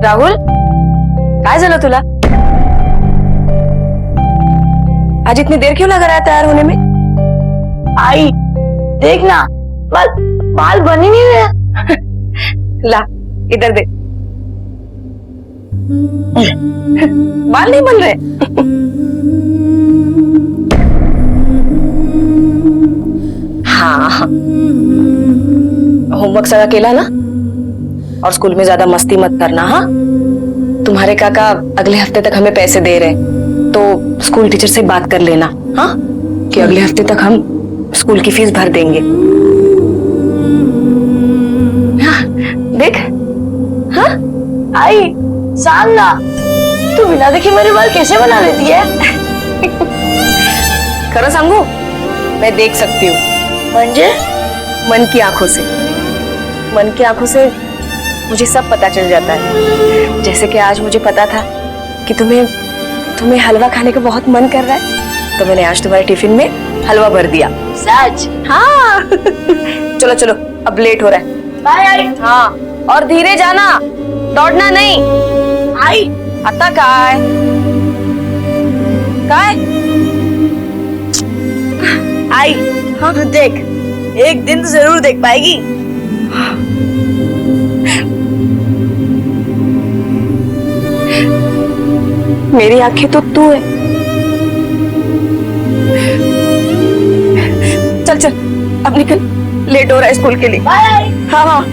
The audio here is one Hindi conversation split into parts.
राहुल, काय झालं तुला? आज इतनी देर क्यों लगा रहा है तैयार होने में? आई देख ना, बाल बन ही नहीं रहे। ला इधर दे। बाल नहीं बन रहे? हाँ, होमवर्क सारा केला ना? और स्कूल में ज्यादा मस्ती मत करना। हाँ, तुम्हारे काका अगले हफ्ते तक हमें पैसे दे रहे, तो स्कूल टीचर से बात कर लेना। हाँ, कि अगले हफ्ते तक हम स्कूल की फीस भर देंगे। हाँ, देख। हाँ आई सांग ना, तू बिना देखे मेरे बाल कैसे बना लेती है? खरं सांगू, मैं देख सकती हूँ। म्हणजे? मन की आंखों से। मन की आंखों से मुझे सब पता चल जाता है। जैसे कि आज मुझे पता था कि तुम्हें हलवा खाने का बहुत मन कर रहा है, तो मैंने आज तुम्हारे टिफिन में हलवा भर दिया। सच? हाँ। चलो चलो, अब लेट हो रहा है। बाय आई। हाँ, और धीरे जाना, दौड़ना नहीं। आई आता काय काय? आई हाँ देख, एक दिन तो जरूर देख पाएगी। मेरी आंखें तो तू है। चल चल अब निकल, लेट हो रहा है स्कूल के लिए। बाय। हाँ हाँ।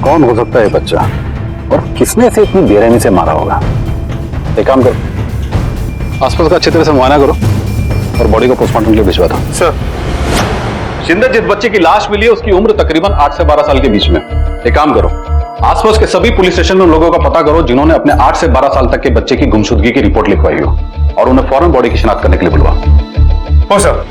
कौन हो सकता है बच्चा और किसने इसे इतनी बेरहमी से मारा होगा? एक काम करो, आसपास का अच्छी तरह से मुआयना करो और बॉडी को पोस्टमार्टम के लिए भिजवा दो। सर, जिंदा जिस बच्चे की लाश मिली है उसकी उम्र तकरीबन 8 से 12 साल के बीच में। एक काम करो, आसपास के सभी पुलिस स्टेशन में लोगों का पता करो जिन्होंने अपने 8 से 12 साल तक के बच्चे की गुमशुदगी की रिपोर्ट लिखवाई हो, और उन्हें फौरन बॉडी की शिनाख्त करने के लिए बुलवाओ। हो सर।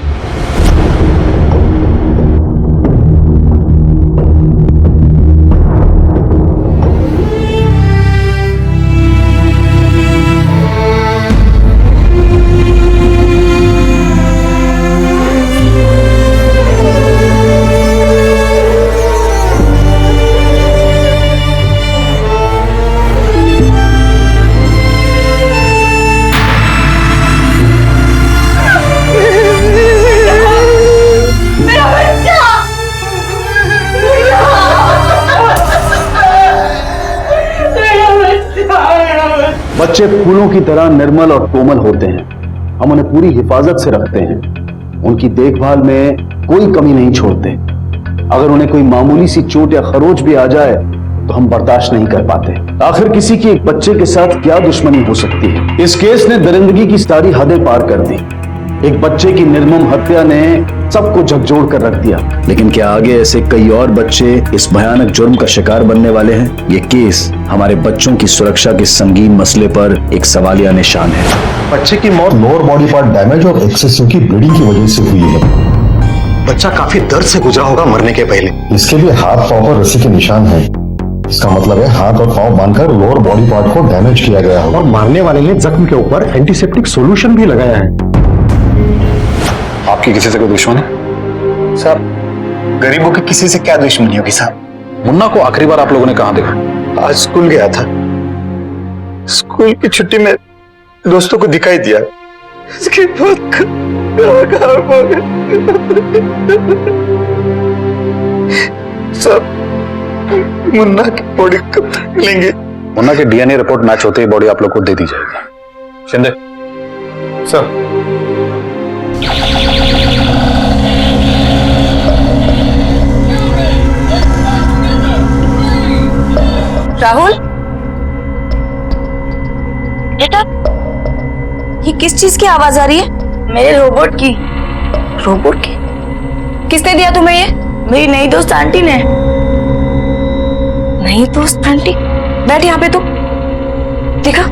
बच्चे फूलों की तरह निर्मल और कोमल होते हैं, हम उन्हें पूरी हिफाजत से रखते हैं, उनकी देखभाल में कोई कमी नहीं छोड़ते। अगर उन्हें कोई मामूली सी चोट या खरोच भी आ जाए तो हम बर्दाश्त नहीं कर पाते। आखिर किसी की एक बच्चे के साथ क्या दुश्मनी हो सकती है? इस केस ने दरिंदगी की सारी हदें पार कर दी। एक बच्चे की निर्मम हत्या ने सबको झकझोर कर रख दिया। लेकिन क्या आगे ऐसे कई और बच्चे इस भयानक जुर्म का शिकार बनने वाले हैं? ये केस हमारे बच्चों की सुरक्षा के संगीन मसले पर एक सवालिया निशान है। बच्चे की मौत लोअर बॉडी पार्ट डैमेज और एक्सेसिव की ब्लीडिंग की वजह से हुई है। बच्चा काफी दर्द से गुजरा होगा मरने के पहले। इसके लिए हाथ पांव पर रस्सी के निशान हैं। इसका मतलब है हाथ और पांव बांधकर लोअर बॉडी पार्ट को डैमेज किया गया होगा। और मारने वाले ने जख्म के ऊपर एंटीसेप्टिक सॉल्यूशन भी लगाया है। आपकी किसी से कोई दुश्मनी? साहब, गरीबों की किसी से क्या दुश्मनी होगी साहब? मुन्ना को आखिरी बार आप लोगों ने कहां देखा? आज स्कूल गया था, स्कूल की छुट्टी में दोस्तों को दिखाई दिया। इसके बाद सब मुन्ना की बॉडी कब तक मिलेंगे? मुन्ना की डीएनए रिपोर्ट मैच होते ही बॉडी आप लोग को दे दी जाएगी। शिंदे सर, राहुल, बेटा ये किस चीज की आवाज आ रही है? मेरे रोबोट की। रोबोट की? किसने दिया तुम्हें ये? मेरी नई दोस्त आंटी ने। नहीं दोस्त आंटी, बैठ यहाँ पे तू। देखा?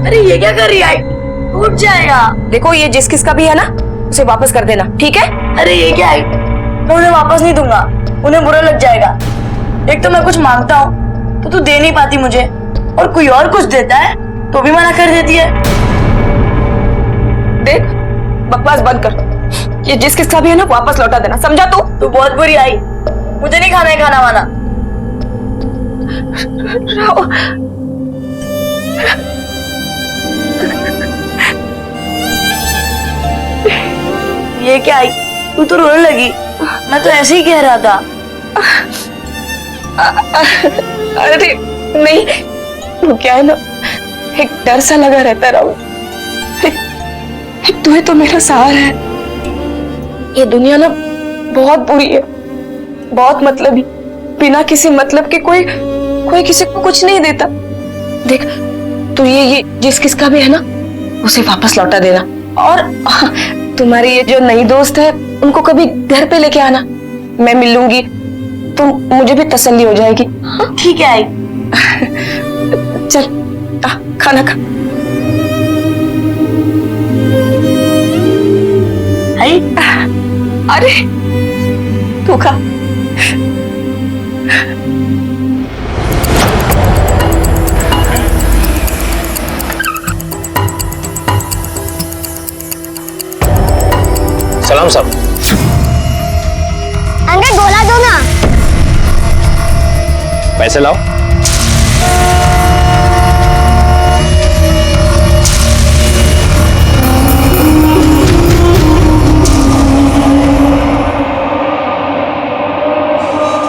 अरे ये क्या कर रही है? टूट जाएगा। देखो ये जिस किस का भी है ना, उसे वापस कर देना, ठीक है? अरे ये क्या है? मैं उन्हें वापस नहीं दूंगा, उन्हें बुरा लग जाएगा। एक तो मैं कुछ मांगता हूँ तो तू दे नहीं पाती मुझे, और कोई और कुछ देता है तो भी मना कर देती है। देख, बकवास बंद कर। ये जिस किसका भी है ना वापस लौटा देना, समझा तू? तू बहुत बुरी आई, मुझे नहीं खाना है खाना वाना। राहुल, ये क्या आई, तू तो रोने लगी। मैं तो ऐसे ही कह रहा था। अरे नहीं, वो क्या है ना, एक डर सा लगा रहता है राहुल। तू ही तो मेरा सहारा है। ये दुनिया ना बहुत बुरी है, बहुत मतलबी, बिना किसी मतलब के कोई किसी को कुछ नहीं देता। देख, तू ये जिस किसका भी है ना उसे वापस लौटा देना, और तुम्हारी ये जो नई दोस्त है उनको कभी घर पे लेके आना, मैं मिल लूंगी तो मुझे भी तसल्ली हो जाएगी। ठीक है आई। चल खाना खा। आई, अरे तू खा। सलाम साहब। अंकल गोला दो ना। पैसे लाओ।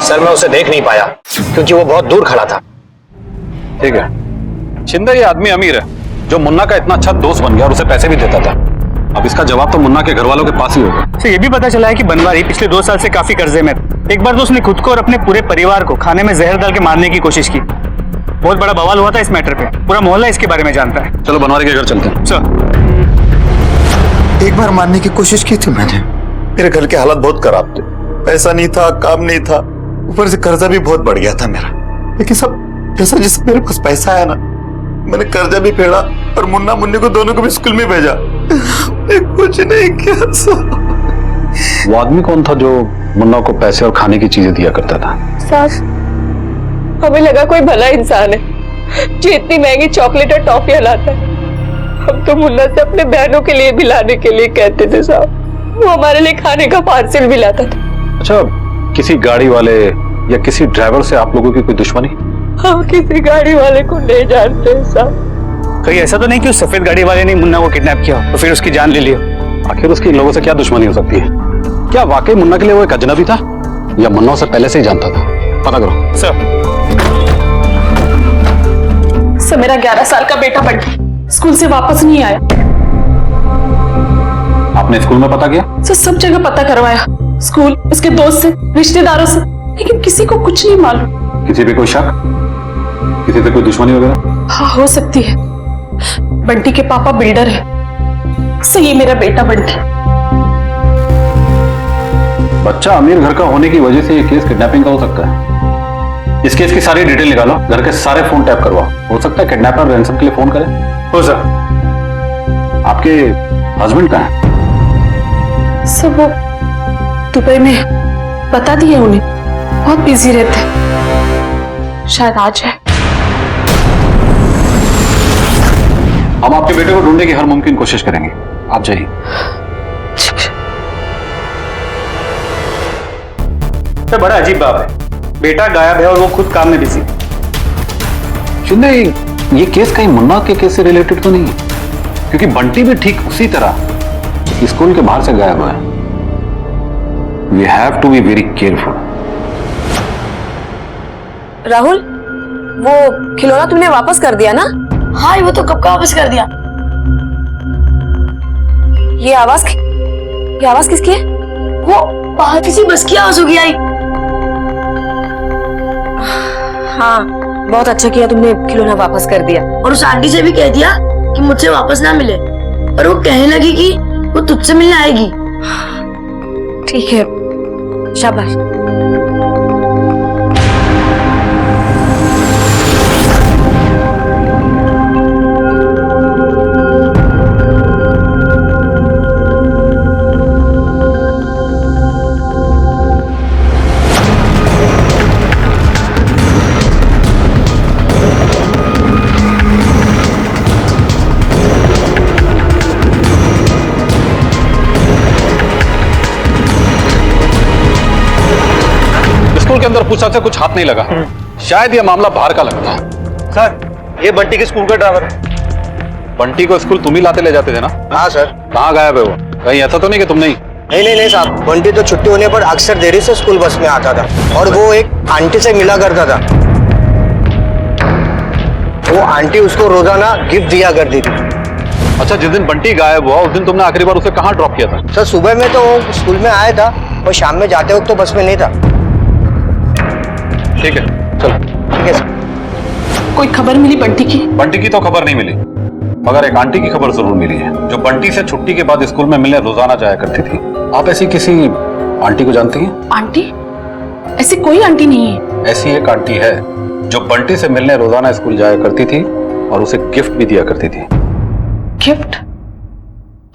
सर मैं उसे देख नहीं पाया क्योंकि वो बहुत दूर खड़ा था। ठीक है, शिंदे ये आदमी अमीर है जो मुन्ना का इतना अच्छा दोस्त बन गया और उसे पैसे भी देता था। अब इसका जवाब तो मुन्ना के घर वालों के पास ही होगा। तो ये भी पता चला है कि बनवारी पिछले 2 साल से काफी कर्जे में था। एक बार तो उसने खुद को और अपने पूरे परिवार को खाने में जहर डाल के मारने की कोशिश की। बहुत बड़ा बवाल हुआ था इस मैटर पे, पूरा मोहल्ला इसके बारे में जानता है। चलो बनवारी के घर चलते हैं। सर, एक बार मारने की कोशिश की थी मैंने। मेरे घर के हालात बहुत खराब थे, पैसा नहीं था, काम नहीं था, ऊपर से कर्जा भी बहुत बढ़ गया था मेरा। लेकिन सब जैसा जिस मेरे पास पैसा आया ना, मैंने कर्जा भी फेड़ा और मुन्ना मुन्नी को दोनों को भी स्कूल में भेजा। कुछ नहीं किया सर। वो आदमी कौन था जो मुन्ना को पैसे और खाने की चीजें दिया करता था? सास, हमें लगा कोई भला इंसान है जो इतनी महंगी चॉकलेट और टॉफियां लाता है। हम तो मुन्ना से अपने बहनों के लिए भी लाने के लिए कहते थे साहब। वो हमारे लिए खाने का पार्सल भी लाता था। अच्छा, किसी गाड़ी वाले या किसी ड्राइवर से आप लोगों की कोई दुश्मनी? हम किसी गाड़ी वाले को नहीं जानते साहब। कहीं ऐसा तो नहीं कि उस सफेद गाड़ी वाले ने मुन्ना को किडनैप किया तो फिर उसकी जान ले लिया? आखिर उसकी इन लोगों से क्या दुश्मनी हो सकती है? क्या वाकई मुन्ना के लिए वो एक अजनबी था या मुन्ना उसे पहले से ही जानता था? पता करो। सर, मेरा 11 साल का बेटा बंटी स्कूल से वापस नहीं आया। आपने स्कूल में पता किया? सर, सब जगह पता करवाया, स्कूल, उसके दोस्त से, रिश्तेदारों से, लेकिन किसी को कुछ नहीं मालूम। किसी पे कोई शक? किसी से कोई दुश्मनी वगैरह? हाँ, हो सकती है। बंटी के पापा बिल्डर है। सही, मेरा बेटा बंटी। बच्चा अमीर घर का होने की वजह से ये केस किडनैपिंग का हो सकता है। इस केस की सारी डिटेल निकालो, घर के सारे फोन टैप करवाओ। हो सकता है किडनैपर रैंसम के लिए फोन करे। हो सर। आपके हस्बैंड कहाँ हैं? सब वो दुबई में है। बता दिया उन्हें, बहुत बिजी रहते हैं, शायद आज है। हम आपके बेटे को ढूंढने की हर मुमकिन कोशिश करेंगे, आप जाइए। सर, बड़ा अजीब बात है, बेटा गायब है और वो खुद काम में बिजी। शिंदे, ये केस कहीं मुन्ना के केस से रिलेटेड तो नहीं है? क्योंकि बंटी भी ठीक उसी तरह स्कूल के बाहर से गायब हुआ है। We have to be very careful. Rahul, वो खिलौना तुमने वापस कर दिया ना? हाँ, वो तो कब का वापस कर दिया। ये आवाज किसकी है? वो बाहर किसी बस की आवाज होगी आई। हाँ, बहुत अच्छा किया तुमने खिलौना वापस कर दिया। और उस आंटी से भी कह दिया कि मुझसे वापस ना मिले, और वो कहने लगी कि वो तुझसे मिलने आएगी। ठीक है, शाबाश। के अंदर पूछा से कुछ हाथ नहीं लगा। शायद ये मामला बाहर का लगता है। सर ये बंटी के स्कूल का ड्राइवर है। बंटी को स्कूल तुम ही लाते ले जाते थे ना? हाँ सर। कहाँ गायब है वो? कहीं ऐसा तो नहीं कि तुम नहीं? नहीं साहब, बंटी तो छुट्टी होने पर अक्सर देरी से स्कूल बस में आता था और वो एक आंटी से मिला करता था। वो आंटी उसको रोजाना गिफ्ट दिया करती थी। अच्छा, जिस दिन बंटी गायब हुआ उस दिन तुमने आखिरी बार उसे कहाँ ड्रॉप किया था? सर सुबह में तो वो स्कूल में आया था और शाम में जाते वक्त तो बस में नहीं था। ठीक है, चलो। ठीक है सर। कोई खबर मिली बंटी की? बंटी की तो खबर नहीं मिली, मगर एक आंटी की खबर जरूर मिली है, जो बंटी से छुट्टी के बाद स्कूल में मिलने रोजाना जाया करती थी। आप ऐसी किसी आंटी को जानती हैं? आंटी? ऐसी कोई आंटी नहीं है। ऐसी एक आंटी है जो बंटी से मिलने रोजाना स्कूल जाया करती थी और उसे गिफ्ट भी दिया करती थी। गिफ्ट?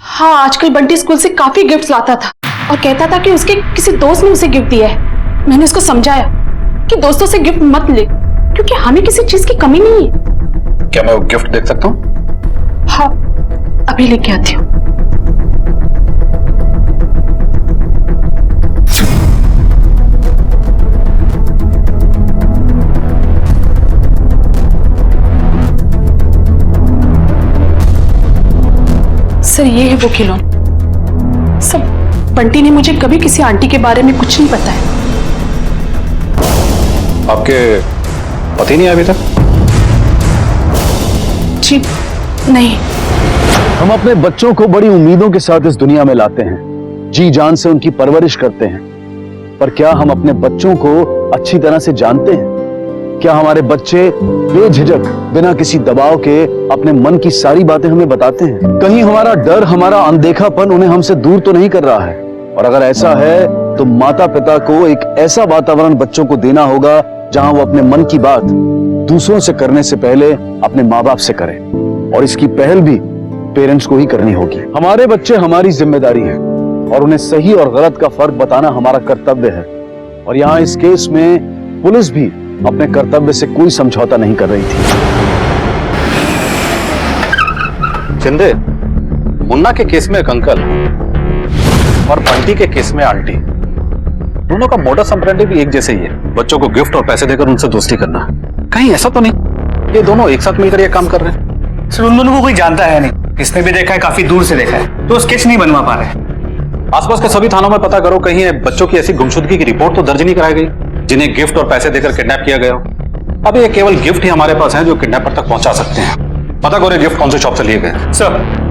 हाँ, आजकल बंटी स्कूल से काफी गिफ्ट लाता था और कहता था कि उसके किसी दोस्त ने उसे गिफ्ट दिया है। मैंने उसको समझाया कि दोस्तों से गिफ्ट मत ले, क्योंकि हमें किसी चीज की कमी नहीं है। क्या मैं वो गिफ्ट देख सकता हूँ? हाँ, अभी लेके आती हूँ। सर, ये है वो खिलौना। सब बंटी ने मुझे कभी किसी आंटी के बारे में कुछ नहीं बताया। आपके पति नहीं अभी तक? जी नहीं। हम अपने बच्चों को बड़ी उम्मीदों के साथ इस दुनिया में लाते हैं, जी जान से उनकी परवरिश करते हैं, पर क्या हम अपने बच्चों को अच्छी तरह से जानते हैं? क्या हमारे बच्चे बेझिझक बिना किसी दबाव के अपने मन की सारी बातें हमें बताते हैं? कहीं हमारा डर, हमारा अनदेखापन उन्हें हमसे दूर तो नहीं कर रहा है? और अगर ऐसा है तो माता पिता को एक ऐसा वातावरण बच्चों को देना होगा जहां वो अपने मन की बात दूसरों से करने से पहले अपने माँ बाप से करें, और इसकी पहल भी पेरेंट्स को ही करनी होगी। हमारे बच्चे हमारी जिम्मेदारी है और उन्हें सही और गलत का फर्क बताना हमारा कर्तव्य है। और यहाँ इस केस में पुलिस भी अपने कर्तव्य से कोई समझौता नहीं कर रही थी। शिंदे, मुन्ना के केस में एक अंकल और बंटी के केस में आंटी, दोनों का मोडस ऑपरेंडी भी एक जैसे ही है, बच्चों को गिफ्ट और पैसे देकर उनसे दोस्ती करना। कहीं ऐसा तो नहीं ये दोनों एक साथ मिलकर ये काम कर रहे हैं? सर, उन दोनों को कोई जानता है नहीं, किसने भी देखा है काफी दूर से देखा है, तो स्केच नहीं बनवा पा रहे। आसपास के सभी थानों में पता करो, कहीं बच्चों की ऐसी गुमशुदगी की रिपोर्ट तो दर्ज नहीं कराई गई जिन्हें गिफ्ट और पैसे देकर किडनैप किया गया हो। अब ये केवल गिफ्ट ही हमारे पास हैं जो किडनैपर तक पहुंचा सकते हैं। पता करो गिफ्ट कौन से शॉप से लिए गए। सर,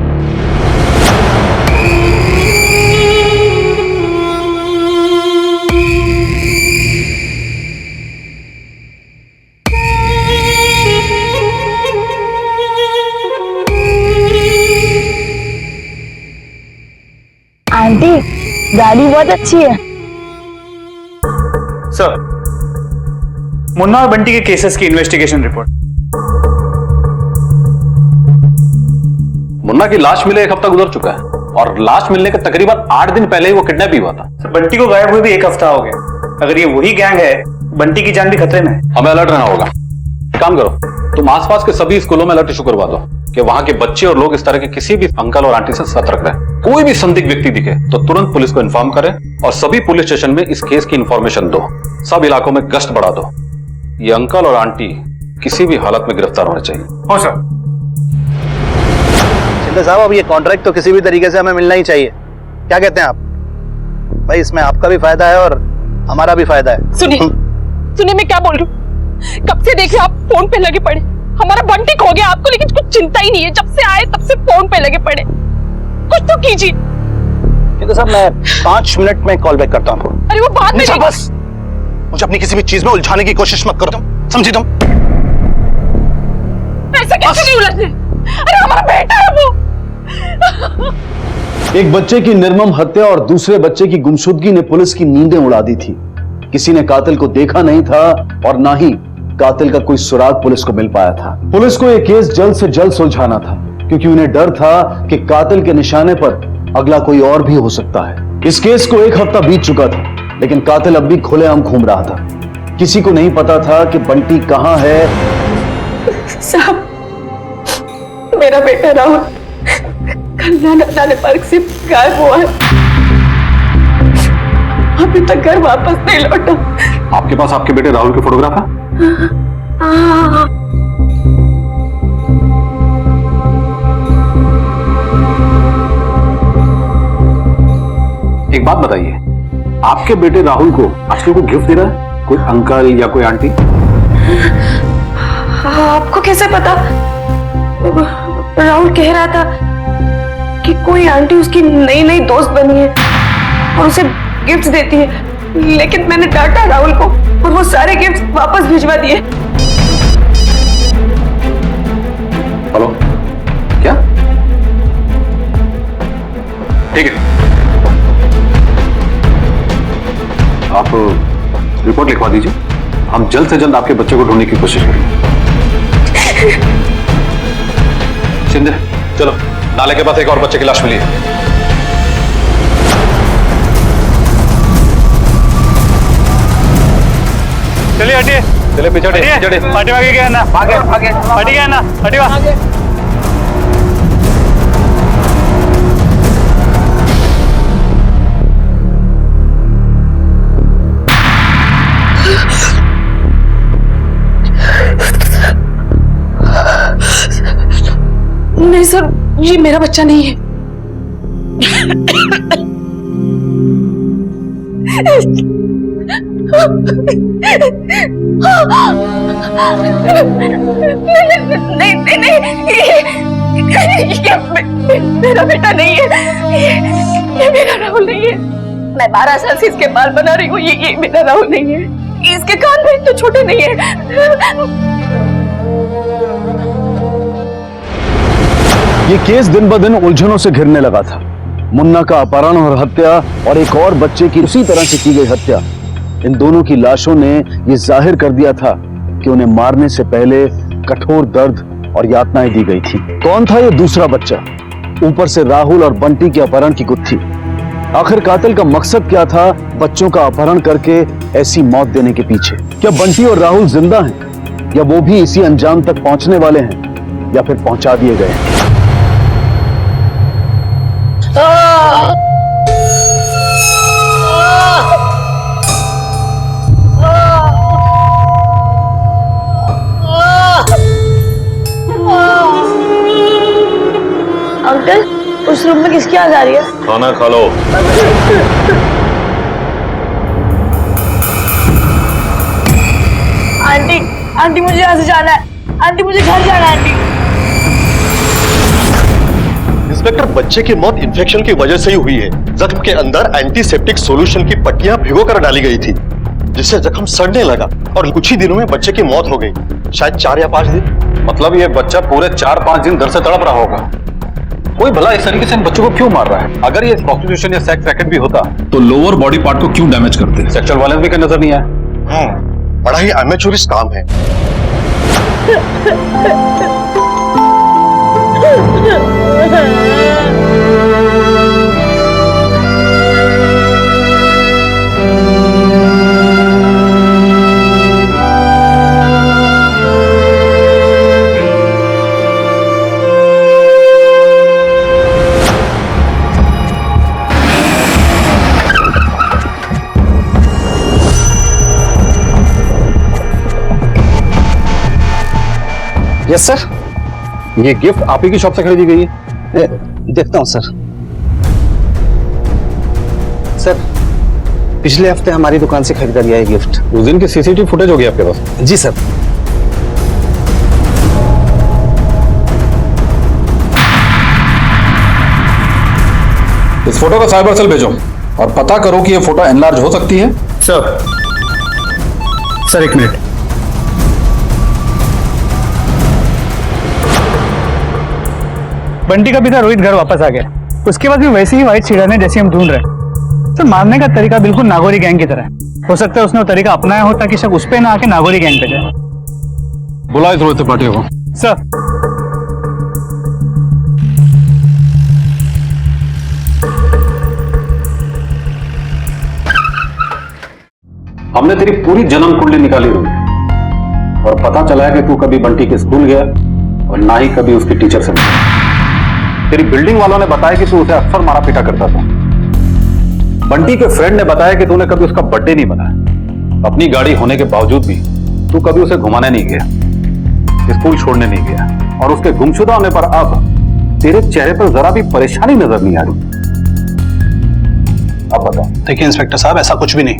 आंटी, गाड़ी बहुत अच्छी है। सर, मुन्ना और बंटी के केसेस की इन्वेस्टिगेशन रिपोर्ट। मुन्ना की लाश मिले 1 हफ्ता गुजर चुका है और लाश मिलने के तकरीबन 8 दिन पहले ही वो किडनैप भी हुआ था। सर, बंटी को गायब हुए भी 1 हफ्ता हो गया। अगर ये वही गैंग है, बंटी की जान भी खतरे में है। हमें अलर्ट रहना होगा। काम करो, तुम आसपास के सभी स्कूलों में अलर्ट इशू करवा दो कि वहां के बच्चे और लोग इस तरह के किसी भी अंकल और आंटी से सतर्क रहे। कोई भी संदिग्ध व्यक्ति दिखे तो तुरंत पुलिस को इन्फॉर्म करें और सभी पुलिस स्टेशन में इस केस की इंफॉर्मेशन दो। सब इलाकों में गश्त बढ़ा दो। ये अंकल और आंटी किसी भी हालत में गिरफ्तार होने चाहिए। हो सर। शिंदे साहब, अब ये कॉन्ट्रैक्ट तो किसी भी तरीके से हमें मिलना ही चाहिए। क्या कहते हैं आप? भाई, इसमें आपका भी फायदा है और हमारा भी फायदा है। सुनिए मैं क्या बोल रही हूँ। कब से देखे आप फोन पे लगे पड़े। हमारा बंटी खो गया आपको, लेकिन कुछ चिंता ही नहीं है। जब से आए तब से फोन पे लगे पड़े। कुछ तो कीजिए। शिंदे साहब, मैं 5 मिनट में कॉल बैक करता हूँ। अरे वो बात में बस मुझे अपनी किसी भी चीज में उलझाने की कोशिश मत करो तुम, समझी तुम? ऐसा कैसे नहीं उलझने? अरे हमारा बेटा है वो। एक बच्चे की निर्मम हत्या और दूसरे बच्चे की गुमशुदगी ने पुलिस की नींदें उड़ा दी थी। किसी ने कातिल को देखा नहीं था और ना ही कातिल का कोई सुराग पुलिस को मिल पाया था। पुलिस को यह केस जल्द से जल्द सुलझाना था, क्योंकि उन्हें डर था कि कातिल के निशाने पर अगला कोई और भी हो सकता है। इस केस को 1 हफ्ता बीत चुका था, लेकिन कातिल अब भी खुलेआम घूम रहा था। किसी को नहीं पता था कि बंटी कहां है। साहब, मेरा बेटा राहुल कल्याण अदालत पार्क से गायब हुआ है। अभी तक घर वापस नहीं लौटा। आपके पास आपके बेटे राहुल की फोटोग्राफ है? हाँ। एक बात बताइए, आपके बेटे राहुल को आजकल कोई गिफ्ट दे रहा है? कोई अंकल या कोई आंटी? आपको कैसे पता? राहुल कह रहा था कि कोई आंटी उसकी नई नई दोस्त बनी है और उसे गिफ्ट्स देती है, लेकिन मैंने डांटा राहुल को और वो सारे गिफ्ट्स वापस भिजवा दिए। हेलो, क्या? ठीक है, आप रिपोर्ट लिखवा दीजिए, हम जल्द से जल्द आपके बच्चे को ढूंढने की कोशिश करेंगे। शिंदे, चलो, नाले के पास एक और बच्चे की लाश मिली है। चलिए हटिए, चले पीछे हटिए, पार्टी भागे गया ना, भागे हटी गया ना, हटिए। नहीं सर, ये मेरा बच्चा नहीं है। नहीं नहीं नहीं, ये मेरा बेटा नहीं है, ये मेरा राहुल नहीं है। मैं 12 साल से इसके बाल बना रही हूँ, ये मेरा राहुल नहीं है। इसके कान में तो छोटे नहीं है। ये केस दिन ब दिन उलझनों से घिरने लगा था। मुन्ना का अपहरण और हत्या और एक और बच्चे की उसी तरह से की गई हत्या, इन दोनों की लाशों ने यह जाहिर कर दिया था कि उन्हें मारने से पहले कठोर दर्द और यातनाएं दी गई थी। कौन था ये दूसरा बच्चा? ऊपर से राहुल और बंटी के अपहरण की गुत्थी। आखिर कातिल का मकसद क्या था बच्चों का अपहरण करके ऐसी मौत देने के पीछे? क्या बंटी और राहुल जिंदा हैं, या वो भी इसी अंजाम तक पहुंचने वाले हैं, या फिर पहुंचा दिए गए हैं? अंकल, उस रूम में किसकी आवाज आ रही है? खाना खा लो। आंटी, आंटी मुझे यहाँ से जाना है। आंटी मुझे घर जाना है। आंटी, इंस्पेक्टर, बच्चे की मौत इन्फेक्शन की वजह से ही हुई है। जख्म के अंदर एंटीसेप्टिक सॉल्यूशन की पट्टियां भिगो कर डाली गई थी, जिससे जख्म सड़ने लगा और कुछ ही दिनों में बच्चे की मौत हो गई, शायद 4 या 5 दिन। मतलब ये बच्चा पूरे 4-5 दिन दर्द से तड़प रहा होगा। कोई भला इस तरीके से इन बच्चों को क्यों मार रहा है? अगर ये प्रोस्टिट्यूशन या सेक्स रैकेट भी होता तो लोअर बॉडी पार्ट को क्यों डैमेज करते? सेक्सुअल वायलेंस भी क्या नजर नहीं आया? बड़ा ही अमेचुरिस काम है। Yes sir. ये गिफ्ट आप ही की शॉप से खरीदी गई है? देखता हूं सर। सर, पिछले हफ्ते हमारी दुकान से खरीदा गया है गिफ्ट। उस दिन की सीसीटीवी फुटेज होगी आपके पास? जी सर। इस फोटो का साइबर सेल भेजो और पता करो कि ये फोटो एनलार्ज हो सकती है। सर एक मिनट। बंटी का पिता रोहित घर वापस आ गया। उसके बाद भी वैसे ही व्हाइट सिडान है जैसे हम ढूंढ रहे हैं। सर, मारने का तरीका बिल्कुल नागौरी गैंग की तरह है। हो सकता है उसने वो तरीका अपनाया हो ताकि शक उस पे ना आके नागौरी गैंग पे जाए। बुलाए रोहित त्रिपाठी को। सर। हमने तेरी पूरी जन्म कुंडली निकाली रोहित, और पता चला है कि तू कभी बंटी के स्कूल गया और ना ही कभी उसकी टीचर से मिला। तेरी बिल्डिंग वालों ने बताया कि तू उसे अक्सर मारा पीटा करता था। बंटी के फ्रेंड ने बताया कि तूने कभी उसका बर्थडे नहीं मनाया। अपनी गाड़ी होने के बावजूद भी तू कभी उसे घुमाने नहीं गया, स्कूल छोड़ने नहीं गया, और उसके गुमशुदा होने पर अब तेरे चेहरे पर जरा भी परेशानी नजर नहीं आ रही। अब बता। देखिए इंस्पेक्टर साहब, ऐसा कुछ भी नहीं।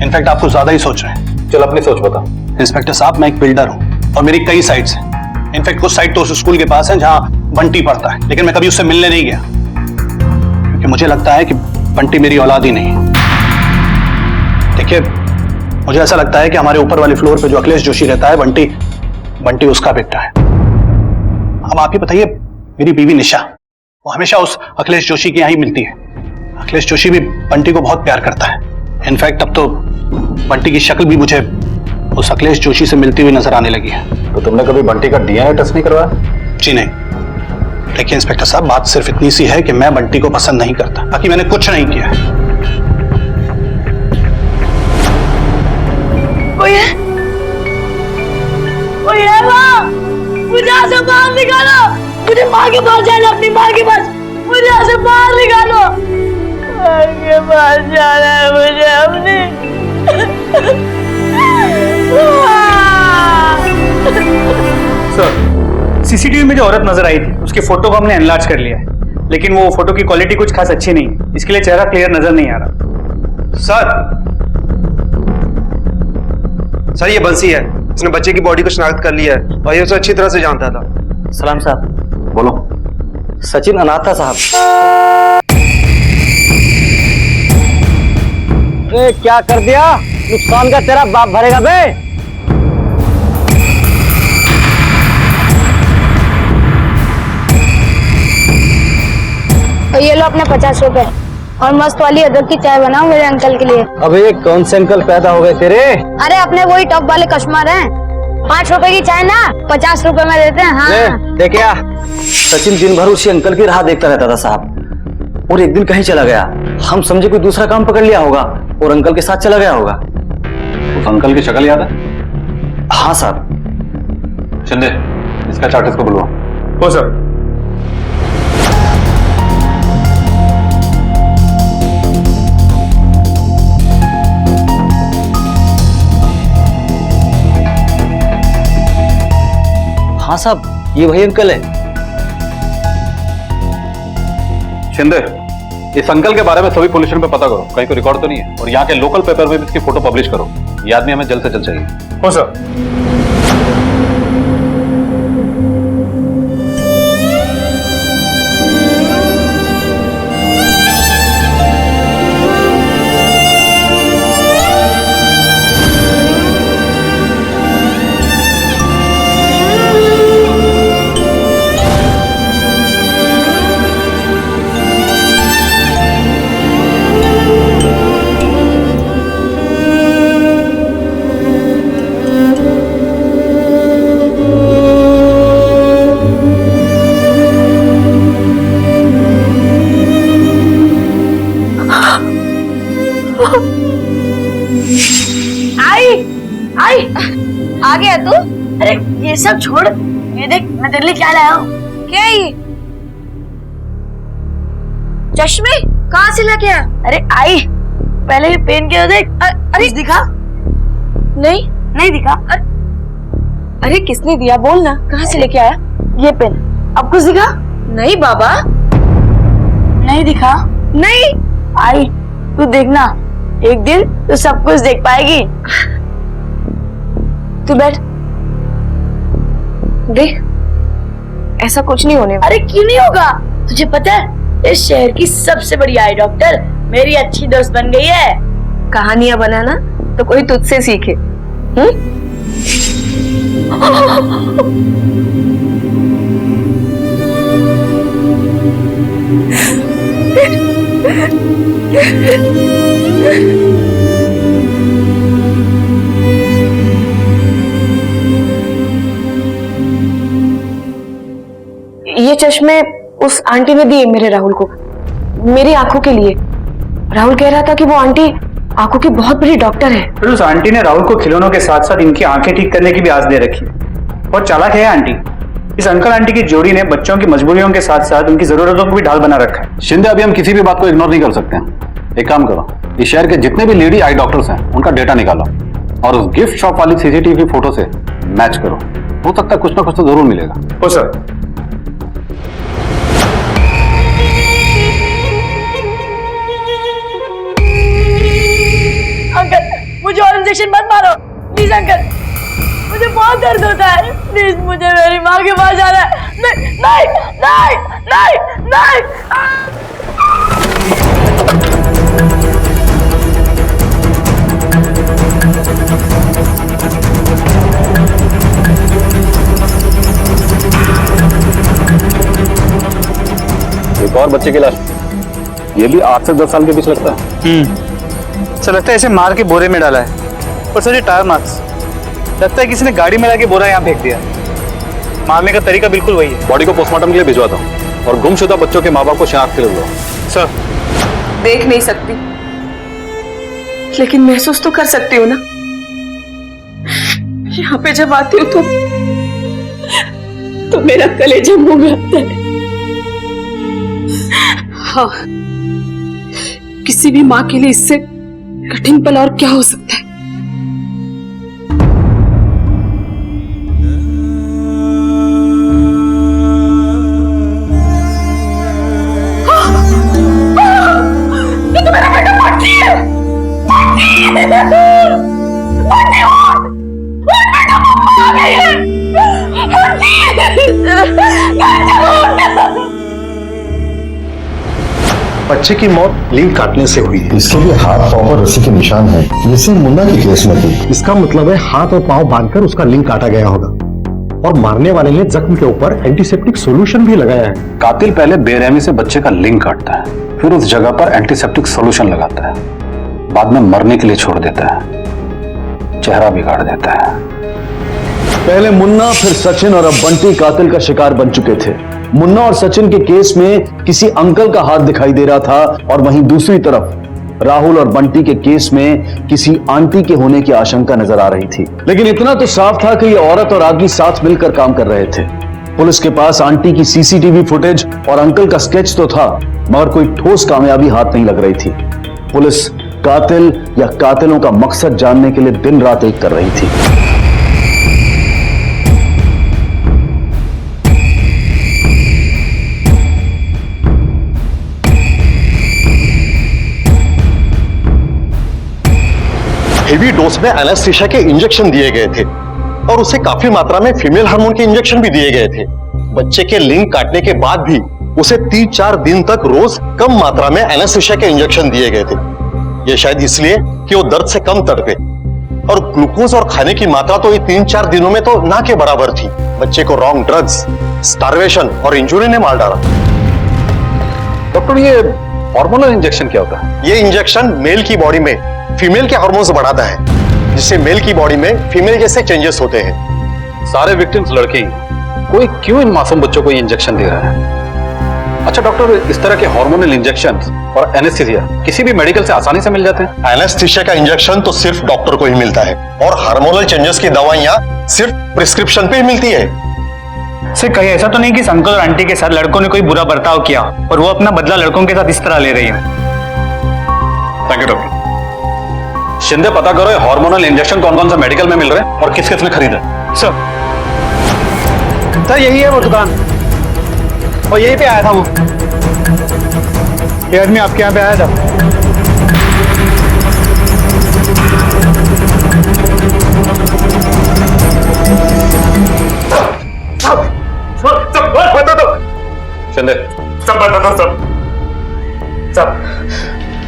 इनफैक्ट आप कुछ ज्यादा ही सोच रहे हैं। चल अपनी सोच बता। इंस्पेक्टर साहब, मैं एक बिल्डर हूँ और मेरी कई साइट्स हैं। इनफैक्ट कुछ साइट तो उस स्कूल के पास है जहाँ बंटी पढ़ता है, लेकिन मैं कभी उससे मिलने नहीं गया क्योंकि मुझे लगता है कि बंटी मेरी औलाद ही नहीं है। देखिए, मुझे ऐसा लगता है कि हमारे ऊपर वाले फ्लोर पे जो अखिलेश जोशी रहता है, बंटी उसका बेटा है। अब आप ही बताइए, मेरी बीवी निशा, वो हमेशा उस अखिलेश जोशी के यहाँ ही मिलती है। अखिलेश जोशी भी बंटी को बहुत प्यार करता है। इनफैक्ट अब तो बंटी की शक्ल भी मुझे उस अखिलेश जोशी से मिलती हुई नजर आने लगी है। तो तुमने कभी बंटी का डीएनए टेस्ट नहीं करवाया? जी नहीं। देखिए इंस्पेक्टर साहब, बात सिर्फ इतनी सी है कि मैं बंटी को पसंद नहीं करता, बाकी मैंने कुछ नहीं किया है। कोई है? कोई है वहाँ? मुझे यहाँ से बाहर निकालो। मुझे माँ के पास जाना, अपनी माँ के पास। मुझे यहाँ से बाहर निकालो। माँ के पास जाना है मुझे अपनी। सर, सीसीटीवी में जो औरत नजर आई थी उसके फोटो को हमने एनलार्ज कर लिया है, लेकिन वो फोटो की क्वालिटी कुछ खास अच्छी नहीं है, इसके लिए चेहरा क्लियर नजर नहीं आ रहा। सर ये बंसी है, इसने बच्चे की बॉडी को शनाख्त कर लिया है और ये उसे अच्छी तरह से जानता था। सलाम साहब। बोलो। सचिन अनाथ था साहब। क्या कर दिया? नुकसान का तेरा बाप भरेगा बे। तो ये लो अपने 50 रुपए और मस्त वाली अदरक की चाय बनाओ मेरे अंकल के लिए। अबे कौन से अंकल पैदा हो गए तेरे? अरे अपने वही टॉप वाले कस्टमर हैं। 5 रुपए की चाय ना 50 रुपए में देते हैं। हाँ देख क्या, सचिन दिन भर उसी अंकल की राह देखता रहता था साहब, और एक दिन कहीं चला गया। हम समझे कोई दूसरा काम पकड़ लिया होगा और अंकल के साथ चला गया होगा। उस अंकल की शक्ल याद है? हाँ साहब। शिंदे, इसका चार्ट इसको बुलवा। हो सर। हाँ साहब, ये वही अंकल है। शिंदे, इस अंकल के बारे में सभी पुलिस स्टेशन पे पता करो, कहीं कोई रिकॉर्ड तो नहीं है, और यहाँ के लोकल पेपर में भी इसकी फोटो पब्लिश करो। ये आदमी हमें जल्द से जल्द चाहिए। हो सर। आई आ गया तू? अरे ये सब छोड़, ये देख मैं तेरे लिए क्या लाया हूँ। क्या ये चश्मे कहाँ से लाके आया? अरे आई, पहले ये पेन के देख। अरे दिखा। नहीं दिखा। अरे किसने दिया, बोल ना, कहाँ से लेके आया? ये पेन। अब कुछ दिखा? नहीं बाबा, नहीं दिखा। नहीं। आई तू देखना, एक दिन तू सब कुछ देख पाएगी। तू बैठ, देख ऐसा कुछ नहीं होने वाला। अरे क्यों नहीं होगा? तुझे पता है इस शहर की सबसे बड़ी आई डॉक्टर मेरी अच्छी दोस्त बन गई है। कहानियां बनाना तो कोई तुझसे सीखे। ये चश्मे उस आंटी ने दिए मेरे राहुल को, मेरी आंखों के लिए। राहुल कह रहा था कि वो आंटी आंखों की बहुत बड़ी डॉक्टर है। फिर उस आंटी ने राहुल को खिलौनों के साथ साथ इनकी आंखें ठीक करने की भी आस दे रखी है। बहुत चालाक है आंटी। इस अंकल आंटी की जोड़ी ने बच्चों की मजबूरियों के साथ साथ उनकी जरूरतों को भी ढाल बना रखा है। शिंदे, अभी हम किसी भी बात को इग्नोर नहीं कर सकते हैं। एक काम करो, इस शहर के जितने भी लेडी आई डॉक्टर्स हैं उनका डेटा निकालो और उस गिफ्ट शॉप वाली सीसीटीवी फोटो से मैच करो। हो सकता है कुछ ना कुछ तो जरूर मिलेगा। हो सर। अंकल मुझे और इंजेक्शन मत मारो प्लीज अंकल, मुझे बहुत दर्द होता है, प्लीज मुझे मेरी माँ के पास जाना है। नहीं नहीं नहीं नहीं नहीं। एक और बच्चे की लाश, ये भी 8 से 10 साल के बीच लगता है। सर लगता है इसे मार के बोरे में डाला है। पर सर ये टायर मार्क्स, लगता है किसी ने गाड़ी में ला के बोरा यहाँ फेंक दिया। मारने का तरीका बिल्कुल वही है। बॉडी को पोस्टमार्टम के लिए भिजवाता हूँ और गुमशुदा बच्चों के माँ बाप को शनाख्त के लिए बुलाओ। सर देख नहीं सकती, लेकिन महसूस तो कर सकती हूँ ना। यहाँ पे जब आती हूँ तो मेरा कलेजा मुंह में आता है। हाँ, किसी भी माँ के लिए इससे कठिन पल और क्या हो सकता है। ये तो मेरा बेटा पट्टी है। बच्चे की मौत लिंक काटने से हुई है। इसके भी हाथ पांव पर रस्सी के निशान है, जैसे मुन्ना के केस में थी। इसका मतलब है हाथ और पांव बांधकर उसका लिंक काटा गया होगा और मारने वाले ने जख्म के ऊपर एंटीसेप्टिक सॉल्यूशन भी लगाया है। कातिल पहले बेरहमी से बच्चे का लिंक काटता है, फिर उस जगह पर एंटीसेप्टिक सॉल्यूशन लगाता है, बाद में मरने के लिए छोड़ देता है, चेहरा बिगाड़ देता है। पहले मुन्ना फिर सचिन और अब बंटी कातिल का शिकार बन चुके थे। मुन्ना और सचिन के केस में किसी अंकल का हाथ दिखाई दे रहा था और वहीं दूसरी तरफ राहुल और बंटी के केस में किसी आंटी के होने की आशंका नजर आ रही थी। लेकिन इतना तो साफ था कि ये औरत और आदमी साथ मिलकर काम कर रहे थे। पुलिस के पास आंटी की सीसीटीवी फुटेज और अंकल का स्केच तो था, मगर कोई ठोस कामयाबी हाथ नहीं लग रही थी। पुलिस कातिल या कातिलों का मकसद जानने के लिए दिन रात एक कर रही थी। हेवी डोज में एनेस्थीसिया के इंजेक्शन दिए गए थे और उसे काफी मात्रा में फीमेल हार्मोन के इंजेक्शन भी दिए गए थे। बच्चे के लिंक काटने के बाद भी उसे 3-4 दिन तक रोज कम मात्रा में एनेस्थीसिया के इंजेक्शन दिए गए थे। यह शायद इसलिए कि वो दर्द से कम तड़पे, और ग्लूकोज और खाने की मात्रा तो ये 3-4 दिनों में तो ना के बराबर थी। बच्चे को रॉन्ग ड्रग्स, स्टारवेशन और इंजुरी ने मार डाला। डॉक्टर, ये हार्मोनल इंजेक्शन क्या होता है? ये इंजेक्शन मेल की बॉडी में फीमेल के हार्मोन्स बढ़ाता है, जिससे मेल की बॉडी में फीमेल जैसे चेंजेस होते हैं। सारे विक्टिम्स लड़के ही, कोई क्यों इन मासूम बच्चों को ये इंजेक्शन दे रहा है? अच्छा डॉक्टर, इस तरह के हार्मोनल इंजेक्शन और एनेस्थीसिया किसी भी मेडिकल से आसानी से मिल जाते हैं? एनेस्थीसिया का इंजेक्शन तो सिर्फ डॉक्टर को ही मिलता है और हार्मोनल चेंजेस की दवाइयां सिर्फ प्रिस्क्रिप्शन पे ही मिलती है। सर कहीं ऐसा तो नहीं कि अंकल और आंटी के साथ लड़कों ने कोई बुरा बर्ताव किया और वो अपना बदला लड़कों के साथ इस तरह ले रही है? Thank you doctor. शिंदे, पता करो ये हार्मोनल इंजेक्शन कौन कौन सा मेडिकल में मिल रहे हैं और किस किस ने खरीदा। सर यही है वो दुकान और यहीं पे आया था वो। ये आदमी आपके यहाँ पे आया था। शिंदे, सब बता दो सब।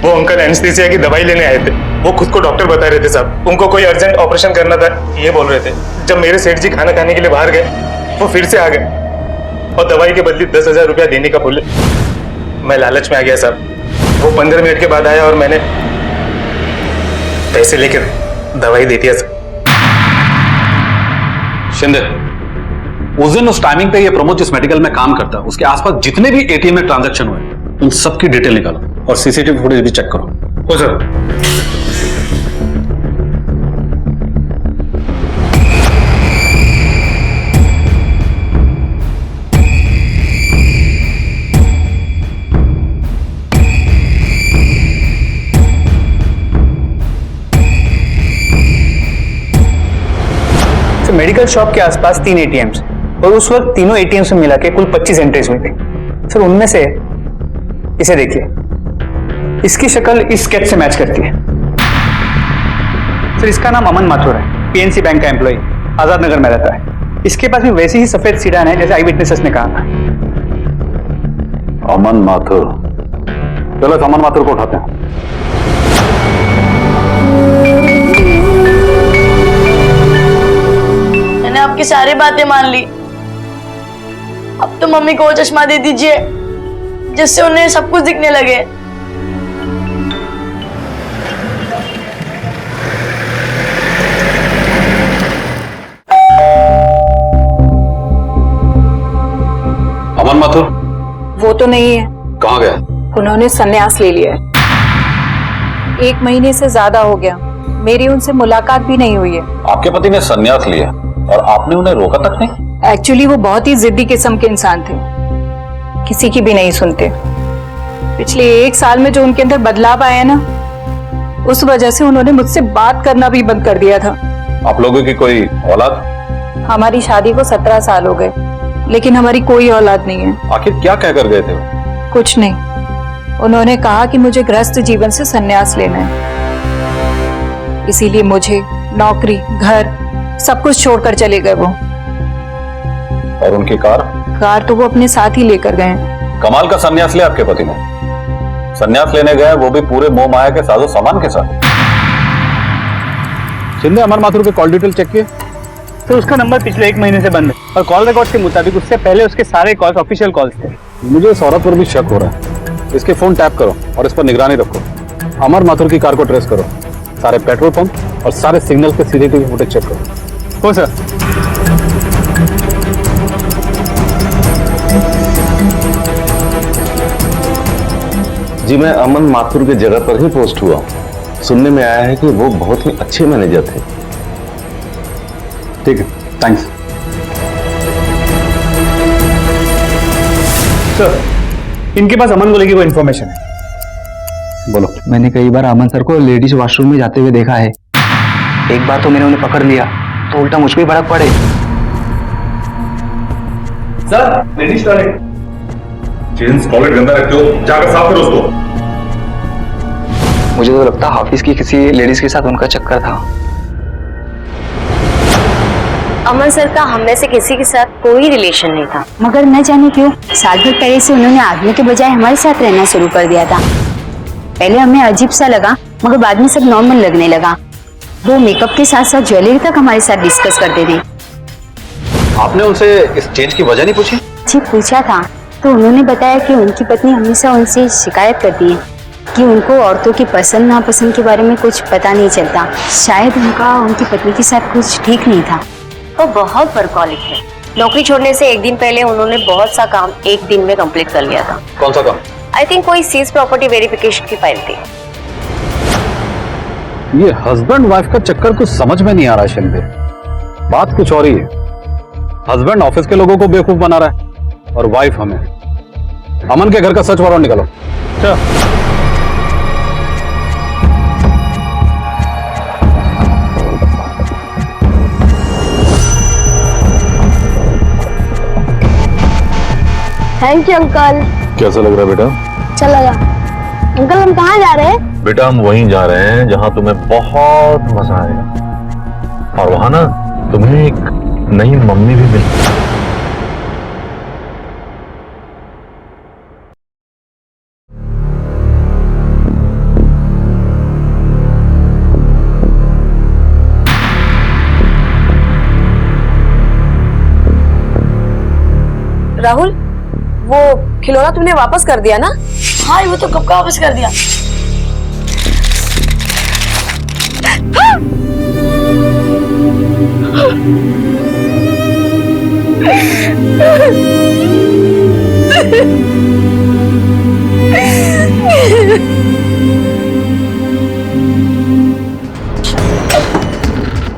वो अंकल एनेस्थीसिया की दवाई लेने आए थे, वो खुद को डॉक्टर बता रहे थे साहब। उनको कोई अर्जेंट ऑपरेशन करना था ये बोल रहे थे। जब मेरे सेठ जी खाना खाने के लिए बाहर गए, वो फिर से आ गए और दवाई के बदले 10,000 रुपया देने का बोले। मैं लालच में आ गया साहब। वो 15 मिनट के बाद आया और मैंने पैसे लेकर दवाई दे दिया साहब। शिंदे, उस दिन उस टाइमिंग पे ये प्रमोद जिस मेडिकल में काम करता है उसके आसपास जितने भी एटीएम में ट्रांजैक्शन हुए उन सबकी डिटेल निकालो और सीसीटीवी फुटेज भी चेक करो। हो सर। मेडिकल शॉप के आसपास 3 एटीएम्स और उस वक्त तीनों एटीएम्स में मिला के कुल 25 एंट्रीज हुई थी सर। उनमें से इसे देखिए, इसकी शक्ल इस स्केच से मैच करती है सर। इसका नाम अमन माथुर है, पीएनसी बैंक का एम्प्लॉय, आजाद नगर में रहता है। इसके पास भी वैसी ही सफेद सीडान है जैसे आई विटनेसेस ने कहा था। अमन माथुर, चलो इस अमन माथुर को उठाते हैं। मैंने आपकी सारी बातें मान ली। अब तो मम्मी को वो चश्मा दे दीजिए जिससे उन्हें सब कुछ दिखने लगे। अमन माथुर वो तो नहीं है, कहाँ गया? उन्होंने संन्यास ले लिया है। 1 महीने से ज्यादा हो गया, मेरी उनसे मुलाकात भी नहीं हुई है। आपके पति ने संन्यास लिया और आपने उन्हें रोका तक नहीं? एक्चुअली वो बहुत ही जिद्दी किस्म के इंसान थे, किसी की भी नहीं सुनते। पिछले 1 साल में जो उनके अंदर बदलाव आया ना, उस वजह से उन्होंने मुझसे बात करना भी बंद कर दिया था। आप लोगों की कोई औलाद? हमारी शादी को 17 साल हो गए, लेकिन हमारी कोई औलाद नहीं है। आखिर क्या कहकर गए थे? कुछ नहीं, उन्होंने कहा कि मुझे गृहस्थ जीवन से संन्यास लेना है, इसीलिए मुझे नौकरी, घर, सब कुछ छोड़कर चले गए वो। और उनकी कार? कार तो वो अपने साथ ही लेकर गए हैं। कमाल का संन्यास लिया आपके पति ने। संन्यास लेने गए वो भी पूरे मोह माया के साजो सामान के साथ। शिंदे, अमर माथुर के कॉल डिटेल चेक किए तो उसका नंबर पिछले 1 महीने से बंद है और कॉल रिकॉर्ड के मुताबिक उससे पहले उसके सारे कॉल्स ऑफिशियल कॉल्स थे। मुझे इस औरत पर भी शक हो रहा है। इसके फोन टैप करो और इस पर निगरानी रखो। अमर माथुर की कार को ट्रेस करो, सारे पेट्रोल पंप और सारे सिग्नल के सीसीटीवी फुटेज चेक करो। हो सर। जी, मैं अमन माथुर की जगह पर ही पोस्ट हुआ। सुनने में आया है कि वो बहुत ही अच्छे मैनेजर थे। ठीक है, थैंक्स। सर, इनके पास अमन को लेकर कोई इन्फॉर्मेशन है। बोलो। मैंने कई बार अमन सर को लेडीज वॉशरूम में जाते हुए देखा है। एक बार तो मैंने उन्हें पकड़ लिया तो उल्टा मुझ पे भड़क पड़े। Sir, ladies toilet. Gents toilet गंदा रखते हो, जाकर साफ करो उसको। मुझे तो लगता हाफिज की किसी लेडीज के साथ उनका चक्कर था। अमन सर का हम में से किसी के साथ कोई रिलेशन नहीं था। मगर न जाने क्यों साल भर पहले से उन्होंने आदमी के बजाय हमारे साथ रहना शुरू कर दिया था। पहले हमें अजीब सा लगा, मगर बाद में सब नॉर्मल लगने लगा। वो मेकअप के साथ साथ ज्वेलरी तक हमारे साथ डिस्कस करते थे। आपने उनसे इस चेंज की वजह नहीं पूछी? जी पूछा था तो उन्होंने बताया कि उनकी पत्नी हमेशा उनसे शिकायत करती है कि उनको औरतों की पसंद नापसंद के बारे में कुछ पता नहीं चलता। शायद उनका उनकी पत्नी के साथ कुछ ठीक नहीं था। वो बहुत वर्कहॉलिक है। नौकरी छोड़ने से 1 दिन पहले उन्होंने बहुत सा काम 1 दिन में कंप्लीट कर लिया था। कौन सा काम? आई थिंक कोई सीज प्रॉपर्टी वेरिफिकेशन की फाइल थी। ये हस्बैंड वाइफ का चक्कर कुछ समझ में नहीं आ रहा शिंदे। बात कुछ और ही है। हस्बैंड ऑफिस के लोगों को बेवकूफ बना रहा है और वाइफ हमें। अमन के घर का सच बाहर निकालो। Thank you uncle. कैसा लग रहा है बेटा? चल लगा। अंकल हम कहाँ जा रहे हैं? बेटा, हम वहीं जा रहे हैं जहां तुम्हें बहुत मजा आएगा और वहां ना तुम्हें एक नई मम्मी भी मिलेगी। राहुल, वो खिलौना तुमने वापस कर दिया ना? हाँ, वो तो कब का वापस कर दिया।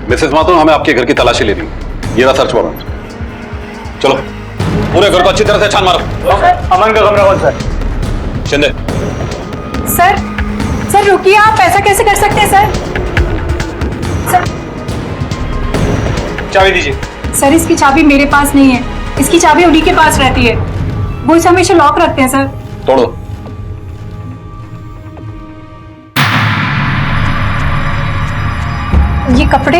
मिसेस माथुर, हमें आपके घर की तलाशी लेनी है। ये रहा सर्च वारंट। चलो पूरे घर को अच्छी तरह से छान मारो। अमन का कमरा कौन सा है? शिंदे। सर रुकिए, आप ऐसा कैसे कर सकते हैं सर? चाबी दीजिए। सर इसकी चाबी मेरे पास नहीं है, इसकी चाबी उन्हीं के पास रहती है। वो इसे हमेशा लॉक रखते हैं सर। तोड़ो। ये कपड़े?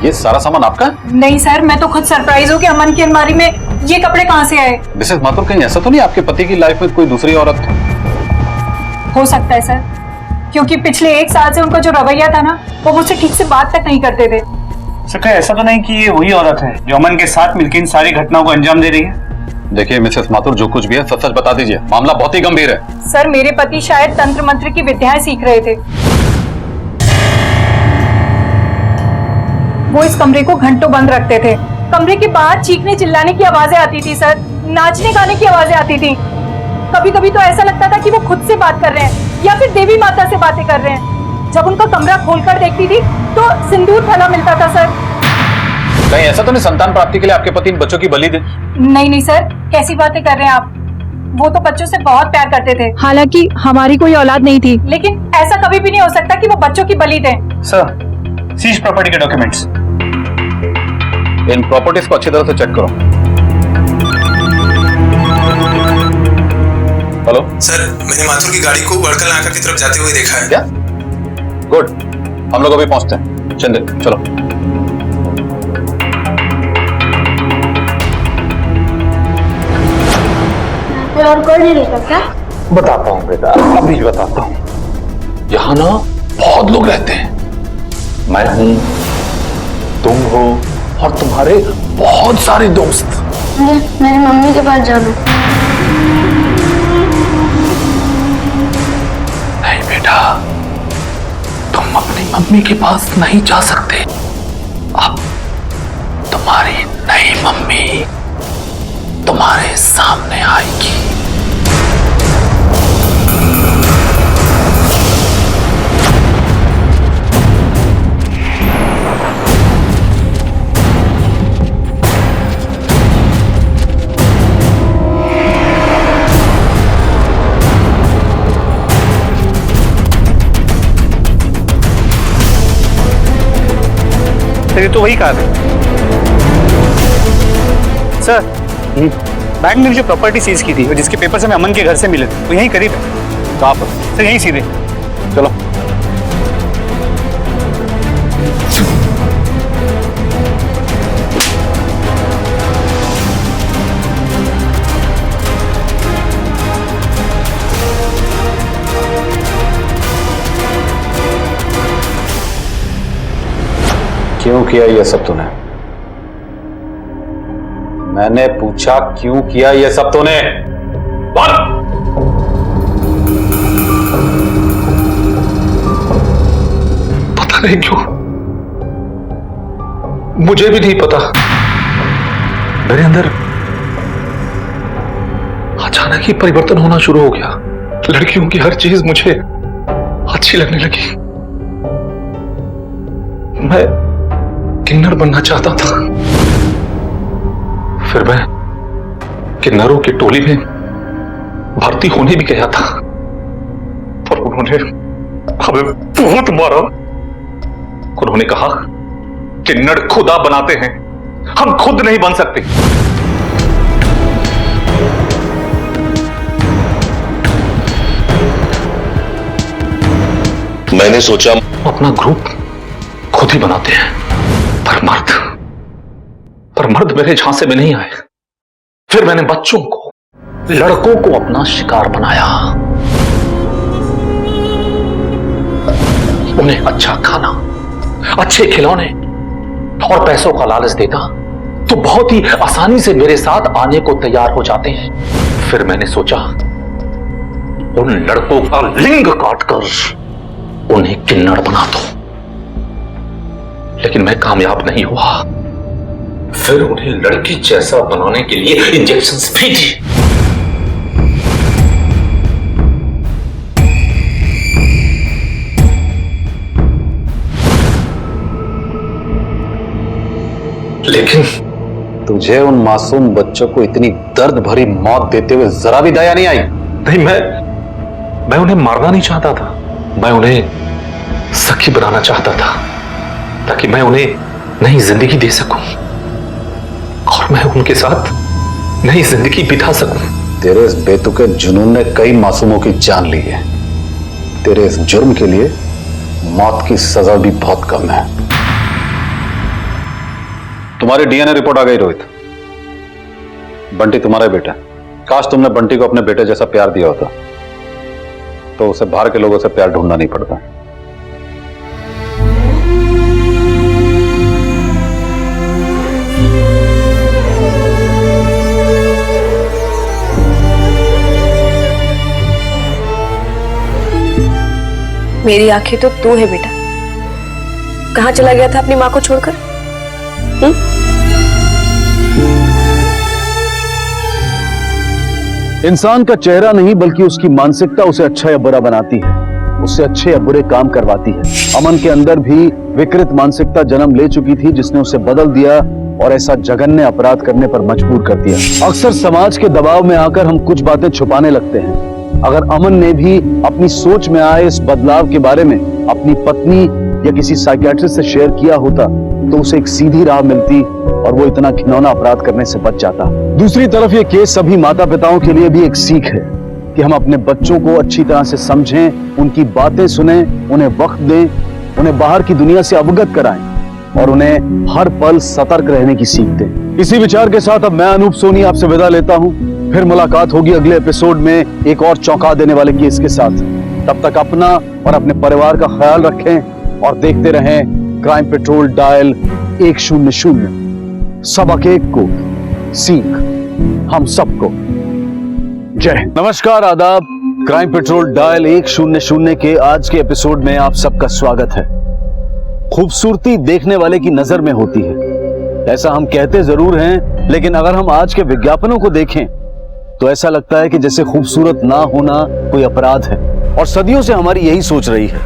ये सारा सामान आपका है? नहीं सर, मैं तो खुद सरप्राइज हूँ कि अमन की अलमारी में ये कपड़े कहाँ से आए। मिसेस माथुर, कहीं ऐसा तो नहीं आपके पति की लाइफ में कोई दूसरी औरत? हो सकता है सर, क्योंकि पिछले 1 साल से उनका जो रवैया था ना, वो मुझसे ठीक से बात तक नहीं करते थे। सर कहीं ऐसा तो नहीं कि ये वही औरत है जो अमन के साथ मिलकर इन सारी घटनाओं को अंजाम दे रही है? देखिए मिसेस माथुर, जो कुछ भी है सच सच बता दीजिए, मामला बहुत ही गंभीर है। सर मेरे पति शायद तंत्र मंत्र की विद्याएं सीख रहे थे। वो इस कमरे को घंटों बंद रखते थे। कमरे के बाहर चीखने चिल्लाने की आवाजें आती थी सर, नाचने गाने की आवाजें आती थी। कभी कभी तो ऐसा लगता था कि वो खुद से बात कर रहे हैं या फिर देवी माता से बातें कर रहे हैं। जब उनका कमरा खोलकर देखती थी तो सिंदूर फला मिलता था सर। कहीं ऐसा तो नहीं संतान प्राप्ति के लिए आपके पति इन बच्चों की बलि दे? नहीं नहीं सर, कैसी बातें कर रहे हैं आप। वो तो बच्चों से बहुत प्यार करते थे। हालांकि हमारी कोई औलाद नहीं थी, लेकिन ऐसा कभी भी नहीं हो सकता कि वो बच्चों की बलि दें। सर सीज प्रॉपर्टी के डॉक्यूमेंट्स। इन प्रॉपर्टीज को अच्छी तरह से चेक करो। हेलो सर, मैंने माथुर की गाड़ी को बड़कल नाका की तरफ जाते हुए देखा है। क्या? गुड, हम लोग अभी पहुंचते हैं। चंदे चलो। और कोई नहीं रहता क्या? बताता हूँ बेटा, अभी बताता हूँ। यहाँ ना बहुत लोग रहते हैं। मैं हूँ, तुम हो और तुम्हारे बहुत सारे दोस्त। मेरी मम्मी के पास जाना। नहीं बेटा, तुम अपनी मम्मी के पास नहीं जा सकते। अब तुम्हारी नई मम्मी तुम्हारे सामने आएगी। ये तो वही कार है सर। बैंक ने जो प्रॉपर्टी सीज की थी और जिसके पेपर्स हमें अमन के घर से मिले थे, वो यहीं करीब है। कहाँ पर? सर यहीं सीधे। चलो। क्यों किया ये सब तूने? मैंने पूछा क्यों किया ये सब तूने? बोल। पता नहीं क्यों, मुझे भी नहीं पता। मेरे अंदर अचानक ही परिवर्तन होना शुरू हो गया। लड़कियों की हर चीज मुझे अच्छी लगने लगी। मैं किन्नर बनना चाहता था। फिर मैं किन्नरों की टोली में भर्ती होने भी गया था, पर उन्होंने हमें बहुत मारा। उन्होंने कहा किन्नर खुदा बनाते हैं, हम खुद नहीं बन सकते। मैंने सोचा अपना ग्रुप खुद ही बनाते हैं, पर मर्द मेरे झांसे में नहीं आए। फिर मैंने बच्चों को, लड़कों को अपना शिकार बनाया। उन्हें अच्छा खाना, अच्छे खिलौने और पैसों का लालच देता तो बहुत ही आसानी से मेरे साथ आने को तैयार हो जाते हैं। फिर मैंने सोचा उन लड़कों का लिंग काटकर उन्हें किन्नर बना दो, लेकिन मैं कामयाब नहीं हुआ। फिर उन्हें लड़की जैसा बनाने के लिए इंजेक्शंस भी दिए। लेकिन तुझे उन मासूम बच्चों को इतनी दर्द भरी मौत देते हुए जरा भी दया नहीं आई। नहीं, मैं उन्हें मारना नहीं चाहता था। मैं उन्हें सखी बनाना चाहता था, ताकि मैं उन्हें नई जिंदगी दे सकूं और मैं उनके साथ नई जिंदगी बिता सकूं। तेरे इस बेतुके जुनून ने कई मासूमों की जान ली है। तेरे इस जुर्म के लिए मौत की सजा भी बहुत कम है। तुम्हारी डीएनए रिपोर्ट आ गई रोहित। बंटी तुम्हारा ही बेटा है। काश तुमने बंटी को अपने बेटे जैसा प्यार दिया होता तो उसे बाहर के लोगों से प्यार ढूंढना नहीं पड़ता। मेरी आंखें तो तू है बेटा। कहां चला गया था अपनी मां को छोड़कर? इंसान का चेहरा नहीं बल्कि उसकी मानसिकता उसे अच्छा या बुरा बनाती है, उससे अच्छे या बुरे काम करवाती है। अमन के अंदर भी विकृत मानसिकता जन्म ले चुकी थी जिसने उसे बदल दिया और ऐसा जघन्य अपराध करने पर मजबूर कर दिया। अक्सर समाज के दबाव में आकर हम कुछ बातें छुपाने लगते हैं। अगर अमन ने भी अपनी सोच में आए इस बदलाव के बारे में अपनी पत्नी या किसी साइकियाट्रिस्ट से शेयर किया होता तो उसे एक सीधी राह मिलती और वो इतना घिनौना अपराध करने से बच जाता। दूसरी तरफ ये केस सभी माता पिताओं के लिए भी एक सीख है कि हम अपने बच्चों को अच्छी तरह से समझें, उनकी बातें सुनें, उन्हें वक्त दें, उन्हें बाहर की दुनिया से अवगत कराएं और उन्हें हर पल सतर्क रहने की सीख दें। इसी विचार के साथ अब मैं अनूप सोनी आपसे विदा लेता हूं। फिर मुलाकात होगी अगले एपिसोड में एक और चौंका देने वाले केस के साथ। तब तक अपना और अपने परिवार का ख्याल रखें और देखते रहें क्राइम पेट्रोल डायल 100। सबक एक को सीख हम सबको। जय हिंद। नमस्कार, आदाब। क्राइम पेट्रोल डायल 100 के आज के एपिसोड में आप सबका स्वागत है। खूबसूरती देखने वाले की नजर में होती है, ऐसा हम कहते जरूर हैं, लेकिन अगर हम आज के विज्ञापनों को देखें तो ऐसा लगता है कि जैसे खूबसूरत ना होना कोई अपराध है। और सदियों से हमारी यही सोच रही है।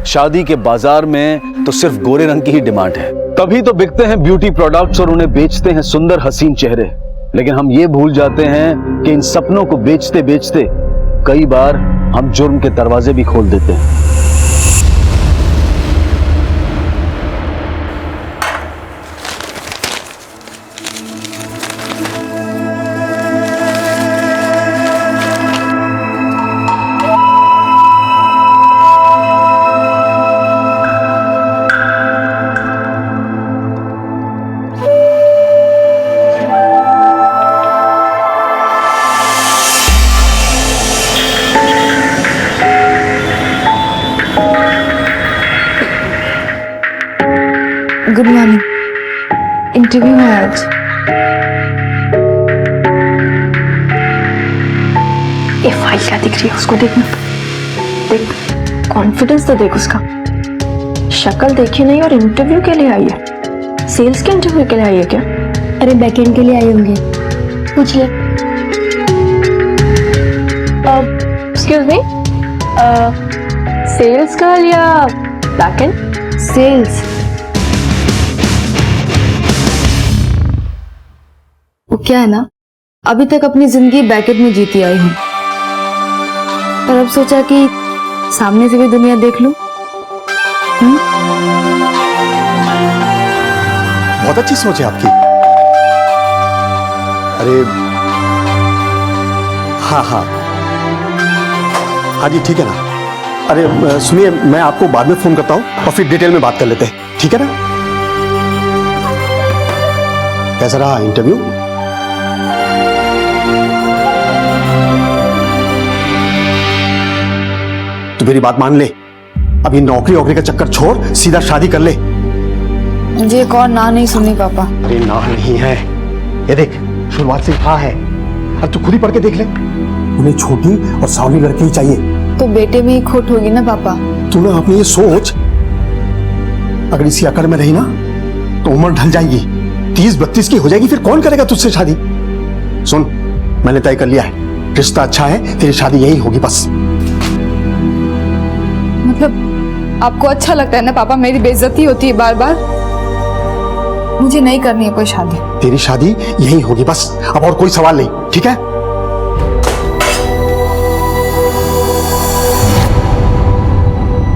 शादी के बाजार में तो सिर्फ गोरे रंग की ही डिमांड है, तभी तो बिकते हैं ब्यूटी प्रोडक्ट्स और उन्हें बेचते हैं सुंदर हसीन चेहरे। लेकिन हम ये भूल जाते हैं कि इन सपनों को बेचते बेचते कई बार हम जुर्म के दरवाजे भी खोल देते हैं। Good morning. इंटरव्यू है आज। ये फाइल क्या दिख रही है, उसको देखना। देख, कॉन्फिडेंस तो देख उसका। शक्ल देखी नहीं और इंटरव्यू के लिए आई है। सेल्स के इंटरव्यू के लिए आई है क्या? अरे बैकएंड के लिए आए होंगे, पूछ ले। एक्सक्यूज मी, सेल्स का या बैकएंड? सेल्स। वो क्या है ना, अभी तक अपनी जिंदगी बैकेट में जीती आई हूँ, पर अब सोचा कि सामने से भी दुनिया देख लूं। बहुत अच्छी सोच है आपकी। अरे हाँ हाँ हाँ जी, ठीक है ना। अरे सुनिए, मैं आपको बाद में फोन करता हूँ और फिर डिटेल में बात कर लेते हैं, ठीक है ना? कैसा रहा इंटरव्यू? तो मेरी बात मान ले, अभी नौकरी वोकरी का चक्कर छोड़, सीधा शादी कर ले। मुझे एक और ना नहीं सुननी पापा। अरे ना नहीं है, ये देख शुरुआत से हाँ है। अब तू खुद ही पढ़ के देख ले, उन्हें छोटी और सावली लड़की ही चाहिए। तो बेटे में ही खोट होगी ना पापा। तू ना अपनी ये सोच, अगर इसी अकड़ में रही ना तो उम्र ढल जाएगी, 30-32 की हो जाएगी, फिर कौन करेगा तुझसे शादी? सुन, मैंने तय कर लिया है, रिश्ता अच्छा है, तेरी शादी यही होगी बस। मतलब आपको अच्छा लगता है ना पापा, मेरी बेइज्जती होती है बार बार? मुझे नहीं करनी है कोई शादी। तेरी शादी यही होगी बस, अब और कोई सवाल नहीं, ठीक है?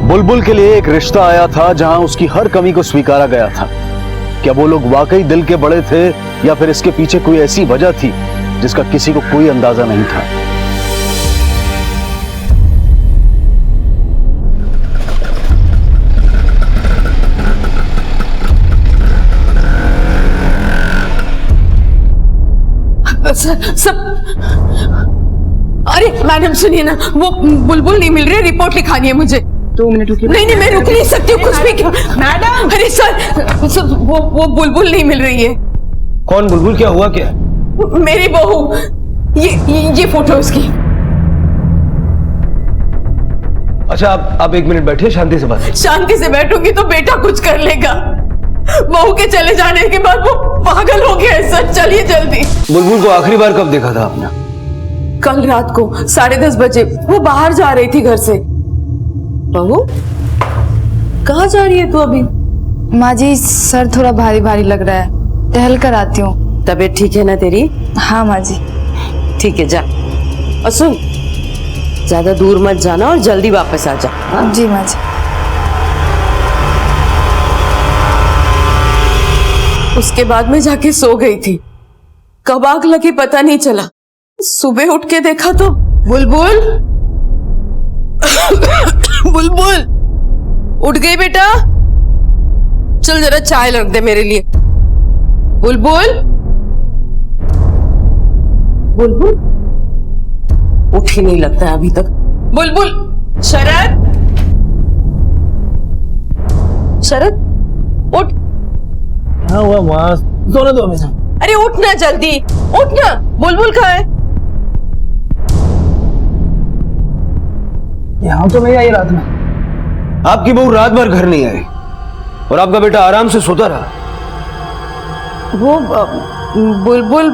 बुलबुल के लिए एक रिश्ता आया था जहां उसकी हर कमी को स्वीकारा गया था। क्या वो लोग वाकई दिल के बड़े थे या फिर इसके पीछे कोई ऐसी वजह थी जिसका किसी को कोई अंदाजा नहीं था। सब अरे मैडम सुनिए ना, वो बुलबुल नहीं मिल रही, रिपोर्ट लिखानी है मुझे। 2 मिनट रुकिए। नहीं मैं रुक नहीं सकती हूँ, कुछ भी क्यों मैडम। अरे सर वो बुलबुल नहीं मिल रही है। कौन बुलबुल? क्या हुआ क्या? मेरी बहू, ये फोटो उसकी। अच्छा आप 1 मिनट बैठिए, शांति से बात। शांति से बैठूंगी तो बेटा कुछ कर लेगा। बहू के चले जाने के बाद वो पागल हो गया है सर। चलिए जल्दी। बुलबुल को आखिरी बार कब देखा था आपने? कल रात को 10:30 बजे। वो बाहर जा रही थी घर से। बहू कहाँ जा रही है तू अभी? माँ जी सर थोड़ा भारी भारी लग रहा है, टहल कर आती हूँ। तबीयत ठीक है ना तेरी? हाँ माँ जी। ठीक है जा। और सुन, ज्यादा दूर मत जाना और जल्दी वापस आ जा। हाँ? जी माँ जी। उसके बाद में जाके सो गई थी। कब आग लगी पता नहीं चला। सुबह उठ के देखा तो बुलबुल बुलबुल उठ गई बेटा। चल जरा चाय रख दे मेरे लिए। बुलबुल बुलबुल उठ ही नहीं लगता है अभी तक। बुलबुल। शरद उठ। हाँ हुआ वहां सोने दो हमेशा। अरे उठ ना जल्दी, उठ ना। बुलबुल कहाँ है? यहाँ तो नहीं आई रात में। आपकी बहू रात भर घर नहीं आई और आपका बेटा आराम से सोता रहा। वो बुलबुल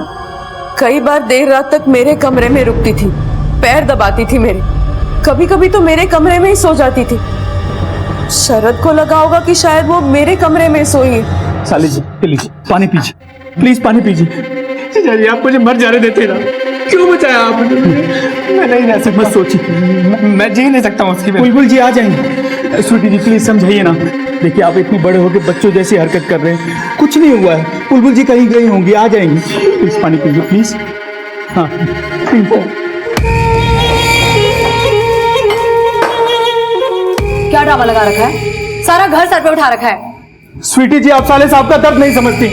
कई बार देर रात तक मेरे कमरे में रुकती थी, पैर दबाती थी मेरे। कभी कभी तो मेरे कमरे में ही सो जाती थी। शरद को लगा होगा कि शायद वो मेरे कमरे में सोई। साली जी प्लीज पानी पीजिए, प्लीज पानी पीजिए। जाइए, आप मुझे मर जाने देते ना। क्यों बचाया आपने? मैं नहीं रह सकता। मत सोचिए, मैं जी नहीं सकता उसकी। बुलबुल जी आ जाएंगे। स्वीटी जी प्लीज समझाइए ना। देखिए आप इतने बड़े होकर बच्चों जैसी हरकत कर रहे हैं। कुछ नहीं हुआ है, बुलबुल जी कहीं गई होंगी, आ जाएंगी। प्लीज पानी पीजिए प्लीज। हाँ क्या ड्रामा लगा रखा है? सारा घर सर पे उठा रखा है। स्वीटी जी आप साले साहब का दर्द नहीं समझती।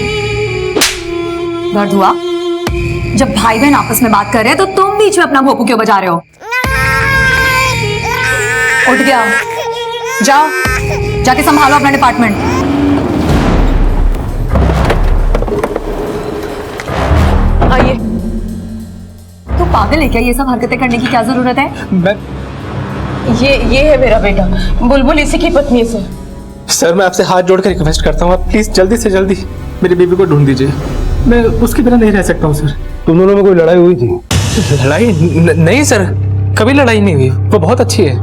दर्द हुआ जब भाई बहन आपस में बात कर रहे हैं तो तुम बीच में अपना भोंपू क्यों बजा रहे हो? उठ गया, जाओ जाके संभालो अपना डिपार्टमेंट। आइए। तो पागल है क्या? ये सब हरकतें करने की क्या जरूरत है? ये है मेरा बेटा बुलबुल, इसी की पत्नी से। सर मैं आपसे हाथ जोड़कर रिक्वेस्ट करता हूँ, आप प्लीज जल्दी से जल्दी मेरी बीवी को ढूंढ दीजिए। मैं उसकी तरह नहीं रह सकता हूँ सर। तुम दोनों में कोई लड़ाई हुई थी? लड़ाई नहीं सर, कभी लड़ाई नहीं हुई। वो बहुत अच्छी है।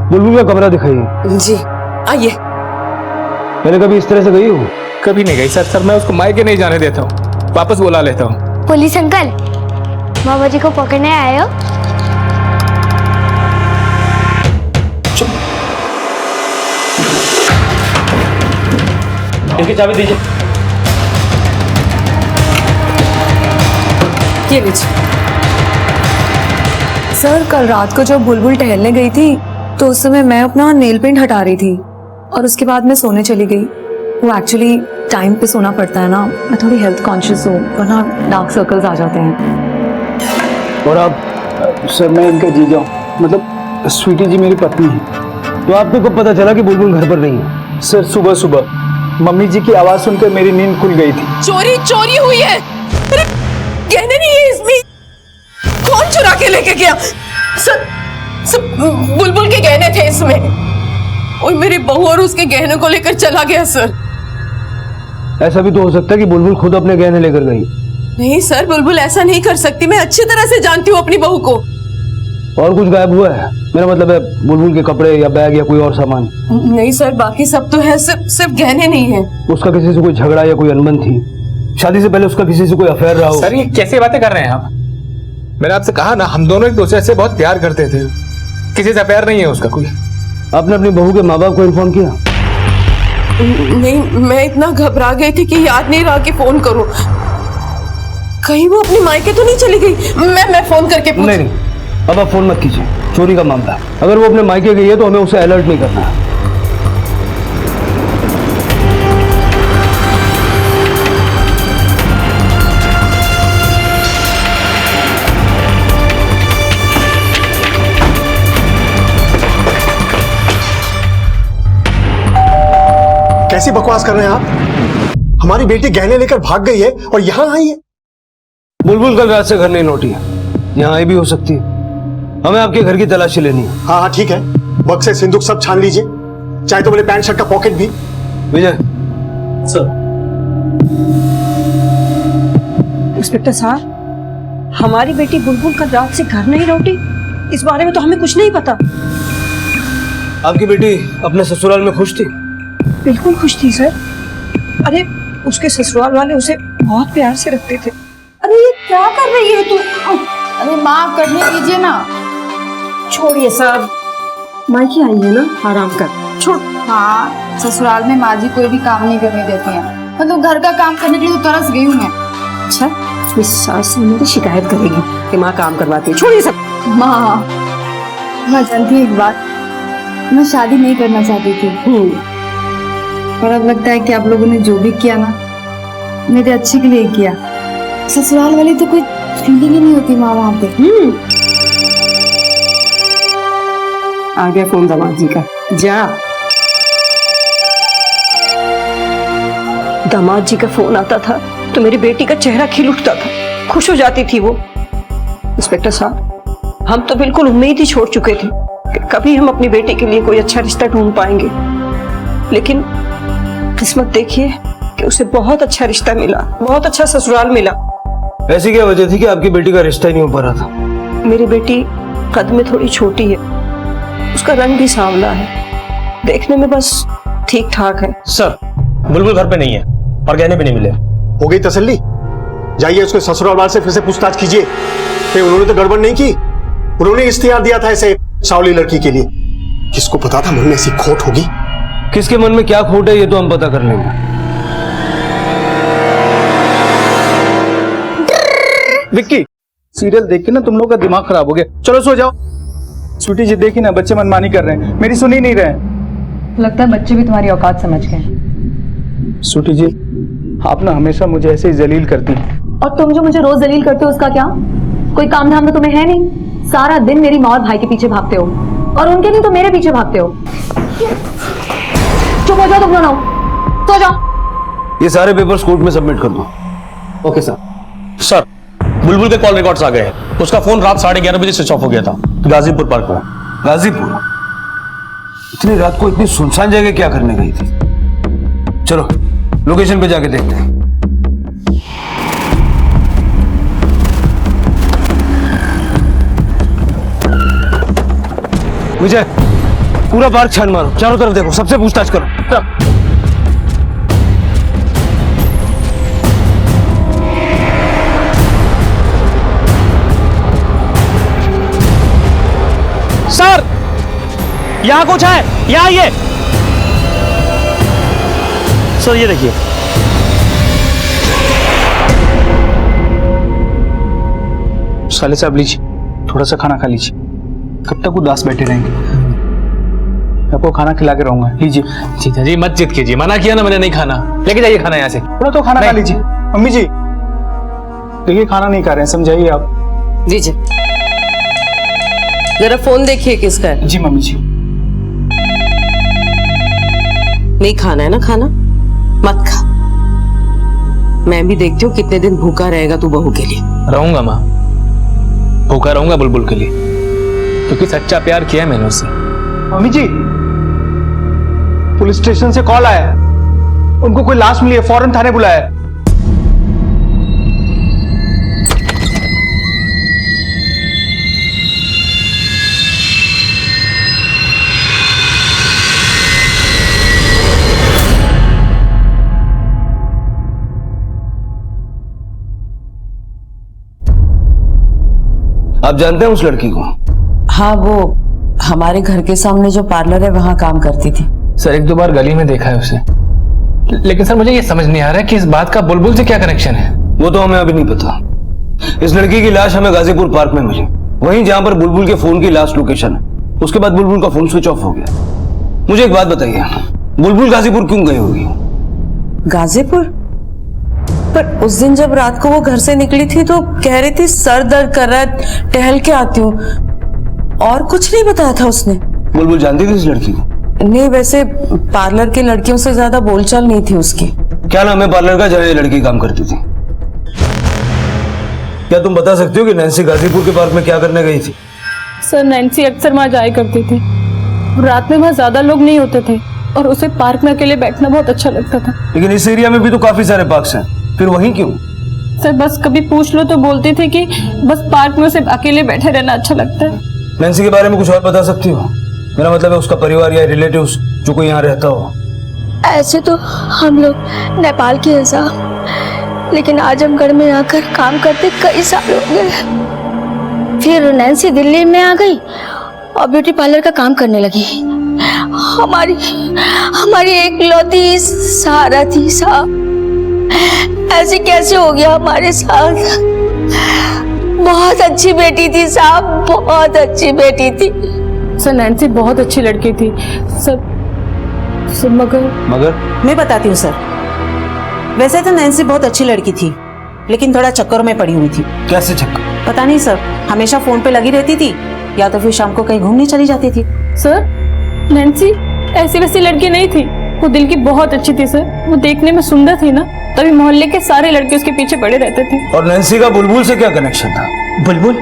बुलबुल का कमरा दिखाइए। जी आइए। मैंने कभी इस तरह से गई हूँ? कभी नहीं गई सर मैं उसको मायके नहीं जाने देता हूँ, वापस बुला लेता हूँ। पुलिस अंकल, मामा जी को पकड़ने आए हो? इनकी चाबी दीजिए। ये लीजिए। सर कल रात को जब बुलबुल टहलने गई थी तो उस समय मैं अपना नेल पेंट हटा रही थी और उसके बाद मैं सोने चली गई। वो एक्चुअली टाइम पे सोना पड़ता है ना, मैं थोड़ी हेल्थ कॉन्शियस हूँ वरना डार्क सर्कल्स आ जाते हैं। और आप? सर मैं इनका जीजा हूँ, मतलब स्वीटी जी मेरी पत्नी है। तो आपको कब पता चला कि बुलबुल घर पर नहीं है? सर सुबह सुबह मम्मी जी की आवाज सुनकर मेरी नींद खुल गई थी। चोरी हुई है। अरे गहने नहीं है इसमें, कौन चुरा के लेके गया? सब बुलबुल के गहने थे इसमें। और मेरी बहू और उसके गहने को लेकर चला गया सर। ऐसा भी तो हो सकता है कि बुलबुल खुद अपने गहने लेकर गई। नहीं सर, बुलबुल ऐसा नहीं कर सकती। मैं अच्छी तरह से जानती हूँ अपनी बहू को। और कुछ गायब हुआ है? मेरा मतलब है बुलबुल के कपड़े या बैग या कोई और सामान। नहीं सर, बाकी सब तो है, सिर्फ गहने नहीं है। उसका किसी से कोई झगड़ा या कोई अनबन थी? शादी से पहले उसका किसी से कोई अफेयर रहा हो? सर ये कैसी बातें कर रहे हैं आप? मैंने आपसे कहा ना, हम दोनों एक दूसरे से बहुत प्यार करते थे। किसी से अफेयर नहीं है उसका कोई। आपने अपनी बहू के माँ बाप को इन्फॉर्म किया? नहीं, मैं इतना घबरा गई थी कि याद नहीं रहा कि फोन करूं। कहीं वो अपनी मायके तो नहीं चली गई? मैं फोन करके नहीं, अब आप फोन मत कीजिए, चोरी का मामला है। अगर वो अपने मायके गई है तो हमें उसे अलर्ट नहीं करना है। कैसी बकवास कर रहे हैं आप? हमारी बेटी गहने लेकर भाग गई है और यहाँ आई है। बुलबुल कल रात से घर नहीं लौटी है, यहाँ आई भी हो सकती है। हमें आपके घर की तलाशी लेनी है। हाँ हाँ ठीक है, बक्से सिंदूक सब छान लीजिए, चाहे तो मेरे पैंट शर्ट का पॉकेट भी। विजय सर। इंस्पेक्टर साहब, हमारी बेटी बुलबुल कल रात से घर नहीं लौटी, इस बारे में तो हमें कुछ नहीं पता। आपकी बेटी अपने ससुराल में खुश थी? बिल्कुल खुश थी सर। अरे उसके ससुराल वाले उसे बहुत प्यार से रखते थे। अरे ये क्या कर रही है तू? अरे माँ करने दीजिए ना। छोड़िए सर, मायके आई है ना, आराम कर, छोड़। हाँ, ससुराल में माँ जी कोई भी काम नहीं करने देती हैं। मतलब घर का काम करने के लिए तो तरस गई हूँ मैं। अच्छा, इस सास से मेरी शिकायत करेगी कि माँ काम करवाती है। छोड़िए सब। माँ जानती है एक बात, मैं शादी नहीं करना चाहती थी, पर अब लगता है कि आप लोगों ने जो भी किया ना, मेरे अच्छे के लिए किया। ससुराल वाली तो कोई फीलिंग ही नहीं होती माँ वहाँ पे। आ गया फोन दामाद जी का, जा। दामाद जी का फोन आता था तो मेरी बेटी का चेहरा खिल उठता था, खुश हो जाती थी वो। इंस्पेक्टर साहब, हम तो बिल्कुल उम्मीद ही छोड़ चुके थे कि कभी हम अपनी बेटी के लिए कोई अच्छा रिश्ता ढूंढ पाएंगे, लेकिन किस्मत देखिए कि उसे बहुत अच्छा रिश्ता मिला, बहुत अच्छा ससुराल मिला। ऐसी क्या वजह थी कि आपकी बेटी का रिश्ता ही नहीं हो पा रहा था? मेरी बेटी कद में थोड़ी छोटी है, उसका रंग भी सांवला है, देखने में बस ठीक ठाक है। सर, बुलबुल घर पे नहीं है और गहने भी नहीं मिले। हो गई तसल्ली? जाइए उसके ससुराल वाले से फिर से पूछताछ कीजिए कि उन्होंने तो गड़बड़ नहीं की, उन्होंने इख्तियार दिया था ऐसे सावली लड़की के लिए। किसको पता था मन में ऐसी खोट होगी? किसके मन में क्या खोट है ये तो हम पता कर लेंगे। विक्की, सीरियल देख के ना तुम लोग का दिमाग खराब हो गया, चलो सो जाओ। स्वीटी जी देखी ना, बच्चे मनमानी कर रहे हैं, मेरी सुन ही नहीं रहे। लगता है बच्चे भी तुम्हारी औकात समझ गए। स्वीटी जी, आप ना हमेशा मुझे ऐसे ही जलील करती हैं। और तुम जो मुझे रोज जलील करते हो उसका क्या? कोई काम धाम तो तुम्हें है नहीं, सारा दिन मेरी माँ और भाई के पीछे भागते हो, और उनके नहीं तो मेरे पीछे भागते हो। चुप हो जाओ तुम दोनों, सो जाओ। ये सारे पेपर्स कोर्ट में सबमिट कर दो। Okay sir. सर, बुलबुल के कॉल रिकॉर्ड्स आ गए हैं। उसका फोन रात 11:30 बजे स्विच ऑफ हो गया था, गाजीपुर पार्क में। गाजीपुर? इतनी रात को इतनी सुनसान जगह क्या करने गई थी? चलो लोकेशन पे जाके देखते हैं। विजय, पूरा पार्क छान मारो, चारों तरफ देखो, सबसे पूछताछ करो। सर, यहां कुछ है, यहां आइए। सर ये देखिए। साले साहब लीजिए, थोड़ा सा खाना खा लीजिए। कब तक उदास बैठे रहेंगे? आपको खाना खिला के रहूंगा, लीजिए। जीजा जी मत जिद कीजिए, मना किया ना मैंने नहीं खाना। लेके जाइए खाना यहाँ से। थोड़ा तो खाना खा लीजिए। मम्मी जी देखिए, खाना नहीं खा रहे हैं, समझाइए आप। दीजिए, जरा फोन देखिए किसका है। जी मम्मी जी। नहीं खाना है ना खाना, मत खा। मैं भी देखती हूँ कितने दिन भूखा रहेगा तू बहू के लिए। रहूंगा माँ, भूखा रहूंगा बुलबुल के लिए, क्योंकि सच्चा प्यार किया है मैंने उससे। मम्मी जी, पुलिस स्टेशन से कॉल आया, उनको कोई लाश मिली है, फौरन थाने बुलाया है। आप जानते हैं उस लड़की को? हाँ, वो हमारे घर के सामने जो पार्लर है वहां काम करती थी। सर, 1-2 बार गली में देखा है उसे। लेकिन सर मुझे ये समझ नहीं आ रहा है कि इस बात का बुलबुल से क्या कनेक्शन है। वो तो हमें अभी नहीं पता। इस लड़की की लाश हमें गाजीपुर पार्क में मिली, वहीं जहां पर बुलबुल के फोन की लास्ट लोकेशन है। उसके बाद बुलबुल का फोन स्विच ऑफ हो गया। मुझे एक बात बताइए, बुलबुल गाजीपुर क्यों गई होगी? गाजीपुर? पर उस दिन जब रात को वो घर से निकली थी तो कह रही थी सर दर्द कर रहा है, टहल के आती हूँ, और कुछ नहीं बताया था उसने। बुलबुल जानती थी इस लड़की को? नहीं, वैसे पार्लर की लड़कियों से ज्यादा बोलचाल नहीं थी उसकी। क्या नाम है पार्लर का जहाँ ये लड़की काम करती थी? क्या तुम बता सकती हो कि नैन्सी गाजीपुर के पार्क में क्या करने गई थी? सर नैन्सी अक्सर वहाँ जाया करती थी। रात में वहाँ ज्यादा लोग नहीं होते थे और उसे पार्क में अकेले बैठना बहुत अच्छा लगता था। लेकिन इस एरिया में भी तो काफी सारे पार्क्स हैं, फिर वहीं क्यों? सर बस कभी पूछ लो तो बोलती थी कि बस पार्क में उसे अकेले बैठे रहना अच्छा लगता है। नैन्सी के बारे में कुछ और बता सकती हो? मेरा मतलब है उसका परिवार या रिलेटिव्स जो कोई यहाँ रहता हो। ऐसे तो हम लोग नेपाल के हैं साहब, लेकिन आजमगढ़ में आकर काम करते कई साल हो गए। फिर नैन्सी दिल्ली में आ गई और ब्यूटी पार्लर का काम करने लगी। हमारी एक लौती सहारा थी साहब। ऐसे कैसे हो गया हमारे साथ? बहुत अच्छी बेटी थी साहब, बहुत अच्छी बेटी थी। सर नैन्सी बहुत अच्छी लड़की थी सर मगर मैं बताती हूँ सर। वैसे तो नैन्सी बहुत अच्छी लड़की थी, लेकिन थोड़ा चक्करों में पड़ी हुई थी। कैसे चक्कर? पता नहीं सर, हमेशा फोन पे लगी रहती थी या तो फिर शाम को कहीं घूमने चली जाती थी। सर नैन्सी ऐसी वैसी लड़की नहीं थी, वो दिल की बहुत अच्छी थी सर। वो देखने में सुंदर थी ना, तभी मोहल्ले के सारे लड़के उसके पीछे पड़े रहते थे। और नैन्सी का बुलबुल से क्या कनेक्शन था? बुलबुल?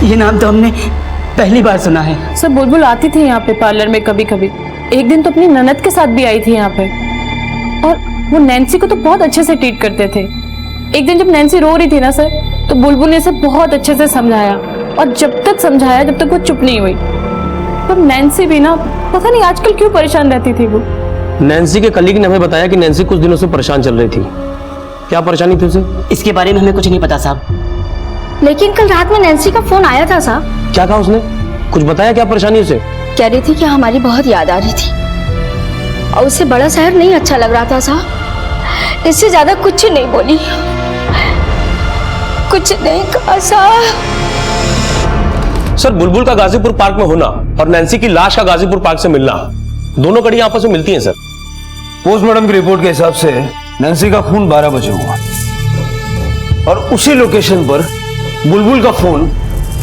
ये नाम तो हमने पहली बार सुना है। सर बुलबुल आती थी यहाँ पे पार्लर में कभी कभी। एक दिन तो अपनी ननद के साथ भी आई थी यहाँ पे, और वो नैन्सी को तो बहुत अच्छे से ट्रीट करते थे। एक दिन जब नैन्सी रो रही थी ना सर, तो बुलबुल ने इसे बहुत अच्छे से समझाया, और जब तक समझाया जब तक वो चुप नहीं हुई। पर नैन्सी भी ना पता नहीं आजकल क्यों परेशान रहती थी। वो नैन्सी के कलीग ने हमें बताया कि नैन्सी कुछ दिनों से परेशान चल रही थी। क्या परेशानी थी उसे? इसके बारे में हमें कुछ नहीं पता साहब। लेकिन कल रात में नैन्सी का फोन आया था साहब। क्या कहा उसने? कुछ बताया क्या परेशानी उसे? कह रही थी कि हमारी बहुत याद आ रही थी और उसे बड़ा शहर नहीं अच्छा लग रहा था साहब। इससे ज्यादा कुछ नहीं बोली, कुछ नहीं कहा साहब। सर बुलबुल का गाजीपुर पार्क में होना और नैन्सी की लाश का गाजीपुर पार्क से मिलना, दोनों कड़ी आपस में मिलती हैं सर। पोस्टमार्टम की रिपोर्ट के हिसाब से नैन्सी का खून 12 बजे हुआ, और उसी लोकेशन पर बुलबुल का फोन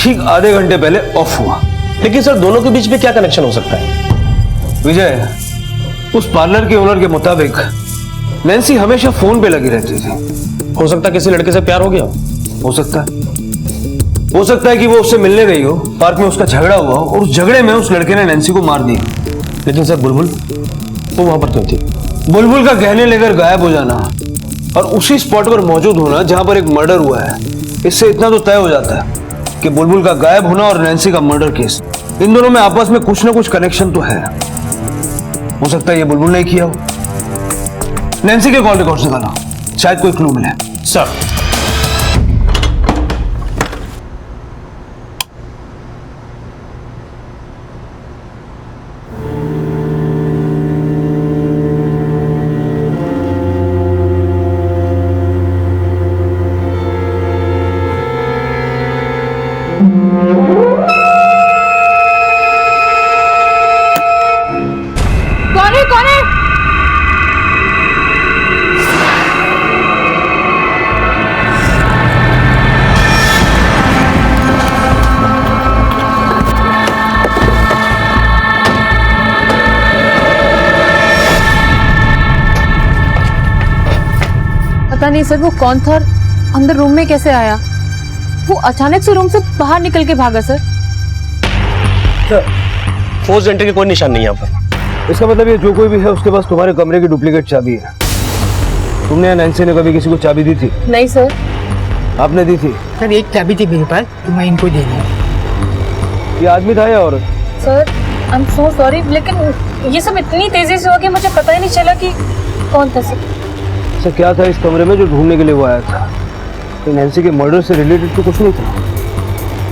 ठीक आधे घंटे पहले ऑफ हुआ। लेकिन सर दोनों के बीच में क्या कनेक्शन हो सकता है? विजय, उस पार्लर के ओनर के मुताबिक नैन्सी हमेशा फोन पे लगी रहती थी। हो सकता है किसी लड़के से प्यार हो गया हो सकता है कि वो उससे मिलने गई हो, पार्क में उसका झगड़ा हुआ हो, और उस झगड़े में उस लड़के ने नैन्सी को मार दिया। लेकिन सर बुलबुल वो वहां पर क्यों थी? बुलबुल का गहने लेकर गायब हो जाना और उसी स्पॉट पर मौजूद होना जहां पर एक मर्डर हुआ है, इससे इतना तो तय हो जाता है कि बुलबुल का गायब होना और नैन्सी का मर्डर केस, इन दोनों में आपस में कुछ ना कुछ कनेक्शन तो है। हो सकता है ये बुलबुल ने किया हो। नैन्सी के कॉल रिकॉर्ड निकालो, शायद कोई क्लू मिले। सर कौन है? पता नहीं सर वो कौन था और अंदर रूम में कैसे आया। वो अचानक से रूम से बाहर निकल के भागा सर। फोर्स एंट्री के कोई निशान नहीं है यहाँ पर। इसका मतलब ये जो कोई भी है उसके पास तुम्हारे कमरे की डुप्लीकेट चाबी है। तुमने या नैन्सी ने कभी किसी को चाबी दी थी? नहीं सर। आपने दी थी? सर एक चाबी थी मेरे पास, तो मैं इनको दे दिया। ये आदमी था या औरत? Sir I am so sorry, लेकिन ये सब इतनी तेजी से हो गया मुझे पता ही नहीं चला कि कौन था सर। सर क्या था इस कमरे में जो ढूंढने के लिए वो आया था? तो नैन्सी के मर्डर से रिलेटेड तो कुछ नहीं था।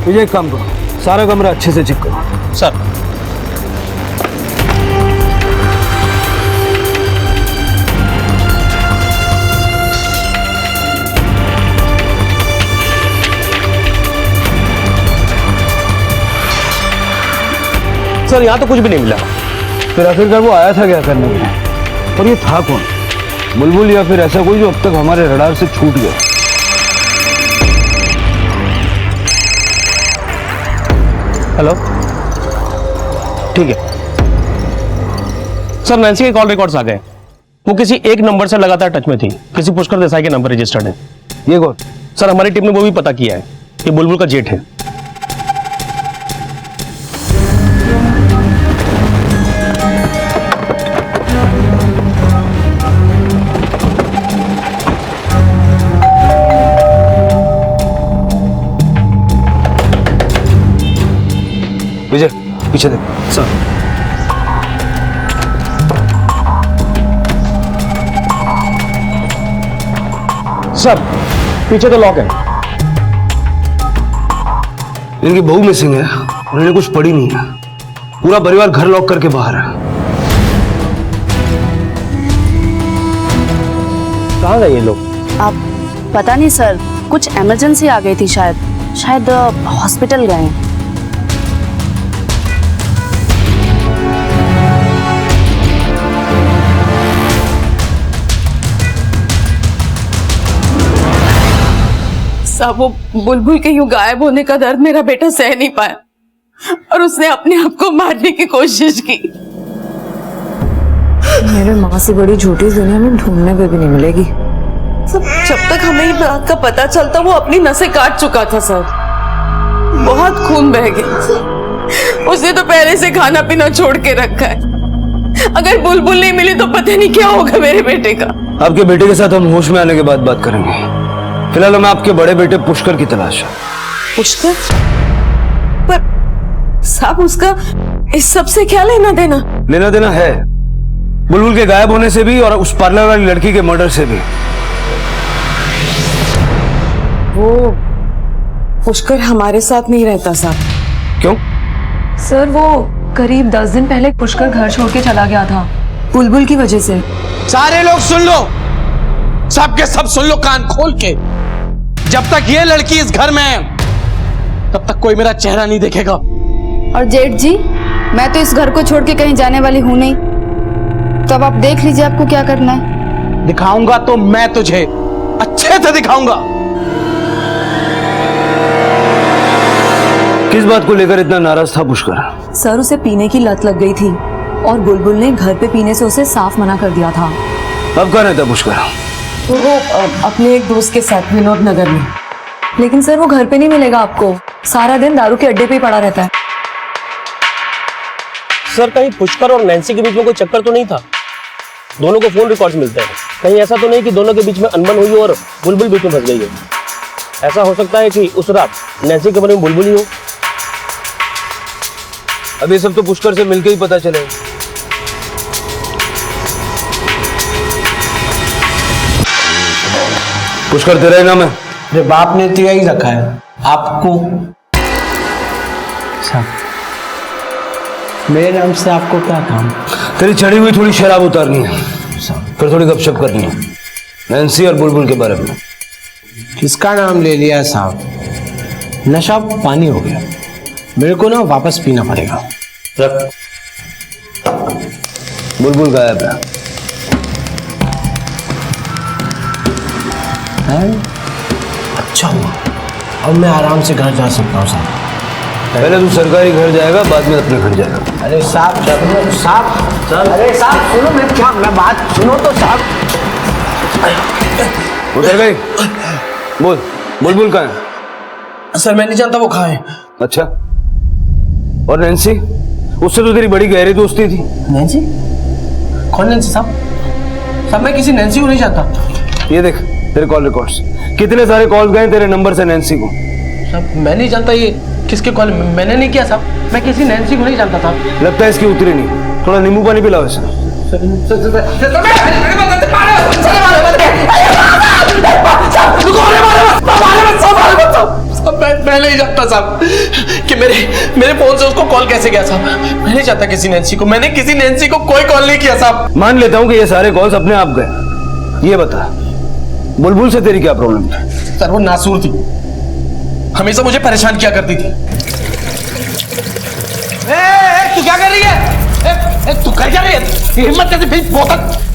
मुझे एक काम करो, सारा कमरा अच्छे से चेक करो। सर सर यहाँ तो कुछ भी नहीं मिला। फिर आखिरकार वो आया था क्या करने के लिए? और ये था कौन? बुलबुल या फिर ऐसा कोई जो अब तक हमारे रडार से छूट गया? हेलो, ठीक है सर। नैन्सी के कॉल रिकॉर्ड्स आ गए। वो किसी एक नंबर से लगातार टच में थी। किसी पुष्कर देसाई के नंबर रजिस्टर्ड है। ये कौन? सर हमारी टीम ने वो भी पता किया है कि बुलबुल का जेठ है। विजय पीछे देख। सर सर पीछे तो लॉक है। इनकी बहू मिसिंग है, उन्होंने कुछ पड़ी नहीं है। पूरा परिवार घर लॉक करके बाहर है। कहाँ गए ये लोग? आप पता नहीं सर, कुछ इमरजेंसी आ गई थी शायद हॉस्पिटल गए हैं। साहब वो बुलबुल के यूं गायब होने का दर्द मेरा बेटा सह नहीं पाया और उसने अपने आप को मारने की कोशिश की। मेरे माँ से बड़ी झूठी इस दुनिया में ढूंढने पे भी नहीं मिलेगी। जब तक हमें ये बात का पता चलता वो अपनी नसें काट चुका था सर। बहुत खून बह गया। उसने तो पहले से खाना पीना छोड़ के रखा है। अगर बुलबुल नहीं मिली तो पता नहीं क्या होगा मेरे बेटे का। आपके बेटे के साथ हम होश में आने के बाद बात करेंगे। फिलहाल हमें आपके बड़े बेटे पुष्कर की तलाश है। पुष्कर? पर साहब उसका इस सब से क्या लेना देना? लेना देना है, बुलबुल के गायब होने से भी और उस पार्लर वाली लड़की के मर्डर से भी। वो पुष्कर हमारे साथ नहीं रहता साहब। क्यों? सर वो करीब 10 दिन पहले पुष्कर घर छोड़ के चला गया था बुलबुल की वजह से। सारे लोग सुन लो, सबके सब सुन लो कान खोल के। जब तक ये लड़की इस घर में है तब तक कोई मेरा चेहरा नहीं देखेगा। और जेठ जी, मैं तो इस घर को छोड़ के कहीं जाने वाली हूं नहीं, तो अब आप देख लीजिए आपको क्या करना है। दिखाऊंगा तो मैं तुझे अच्छे से दिखाऊंगा। किस बात को लेकर इतना नाराज था पुष्कर? सर उसे पीने की लत लग गई थी और बुलबुल ने घर पे पीने से उसे साफ मना कर दिया था। अब कहाँ रहता पुष्कर? तो वो अपने एक दोस्त के साथ विनोद नगर में। लेकिन सर वो घर पे नहीं मिलेगा आपको, सारा दिन दारू के अड्डे पे ही पड़ा रहता है। सर कहीं पुष्कर और नैन्सी के बीच में कोई चक्कर तो नहीं था? दोनों को फोन रिकॉर्ड्स मिलते हैं। कहीं ऐसा तो नहीं कि दोनों के बीच में अनबन हुई और बुलबुल बीच में फंस गई है? ऐसा हो सकता है कि उस रात नैन्सी के बारे में बुलबुल ही हो। अब ये सब तो पुष्कर से मिलकर ही पता चलेगा। पुष्कर तेरा ही नाम है? अरे बाप ने तो यही रखा है आपको। मेरे नाम से आपको क्या काम? तेरी चढ़ी हुई थोड़ी शराब उतारनी है, फिर थोड़ी गपशप करनी है नैन्सी और बुलबुल के बारे में। किसका नाम ले लिया साहब? नशा पानी हो गया, मेरे को ना वापस पीना पड़ेगा। रख। बुलबुल गायब है। अच्छा हुआ, अब मैं आराम से घर जा सकता हूँ साहब। पहले तू सरकारी घर जाएगा, बाद में अपने घर जाएगा। अरे साहब अरे साहब सुनो, मैं बात सुनो तो साहब। उतर गई? बोल, बुलबुल कहाँ है? सर मैं नहीं जानता वो कहाँ है। अच्छा, और नैन्सी? उससे तो तेरी बड़ी गहरी दोस्ती थी। नैन्सी? कौन नैन्सी साहब? मैं किसी नैन्सी को नहीं जानता। ये देख तेरे कॉल रिकॉर्ड्स, कितने सारे कॉल गए तेरे नंबर से नैन्सी को। साहब मैं नहीं जानता ये किसके कॉल, मैंने नहीं किया साहब। मैं किसी नैन्सी को नहीं जानता साहब। लगता है इसकी उतरी नहीं, थोड़ा नींबू पानी पिलाओ इसे। मैं नहीं जानता साहब कि मेरे फोन से उसको कॉल कैसे गया साहब। मैं नहीं जानता किसी नैन्सी को, मैंने किसी नैन्सी को कोई कॉल नहीं किया साहब। मान लेता हूँ कि ये सारे कॉल्स अपने आप गए। ये बता बुलबुल से तेरी क्या प्रॉब्लम थी? सर वो नासूर थी, हमेशा मुझे परेशान किया करती थी। तू क्या कर रही है? तू कर क्या रही है? हिम्मत कैसे फिर बोतल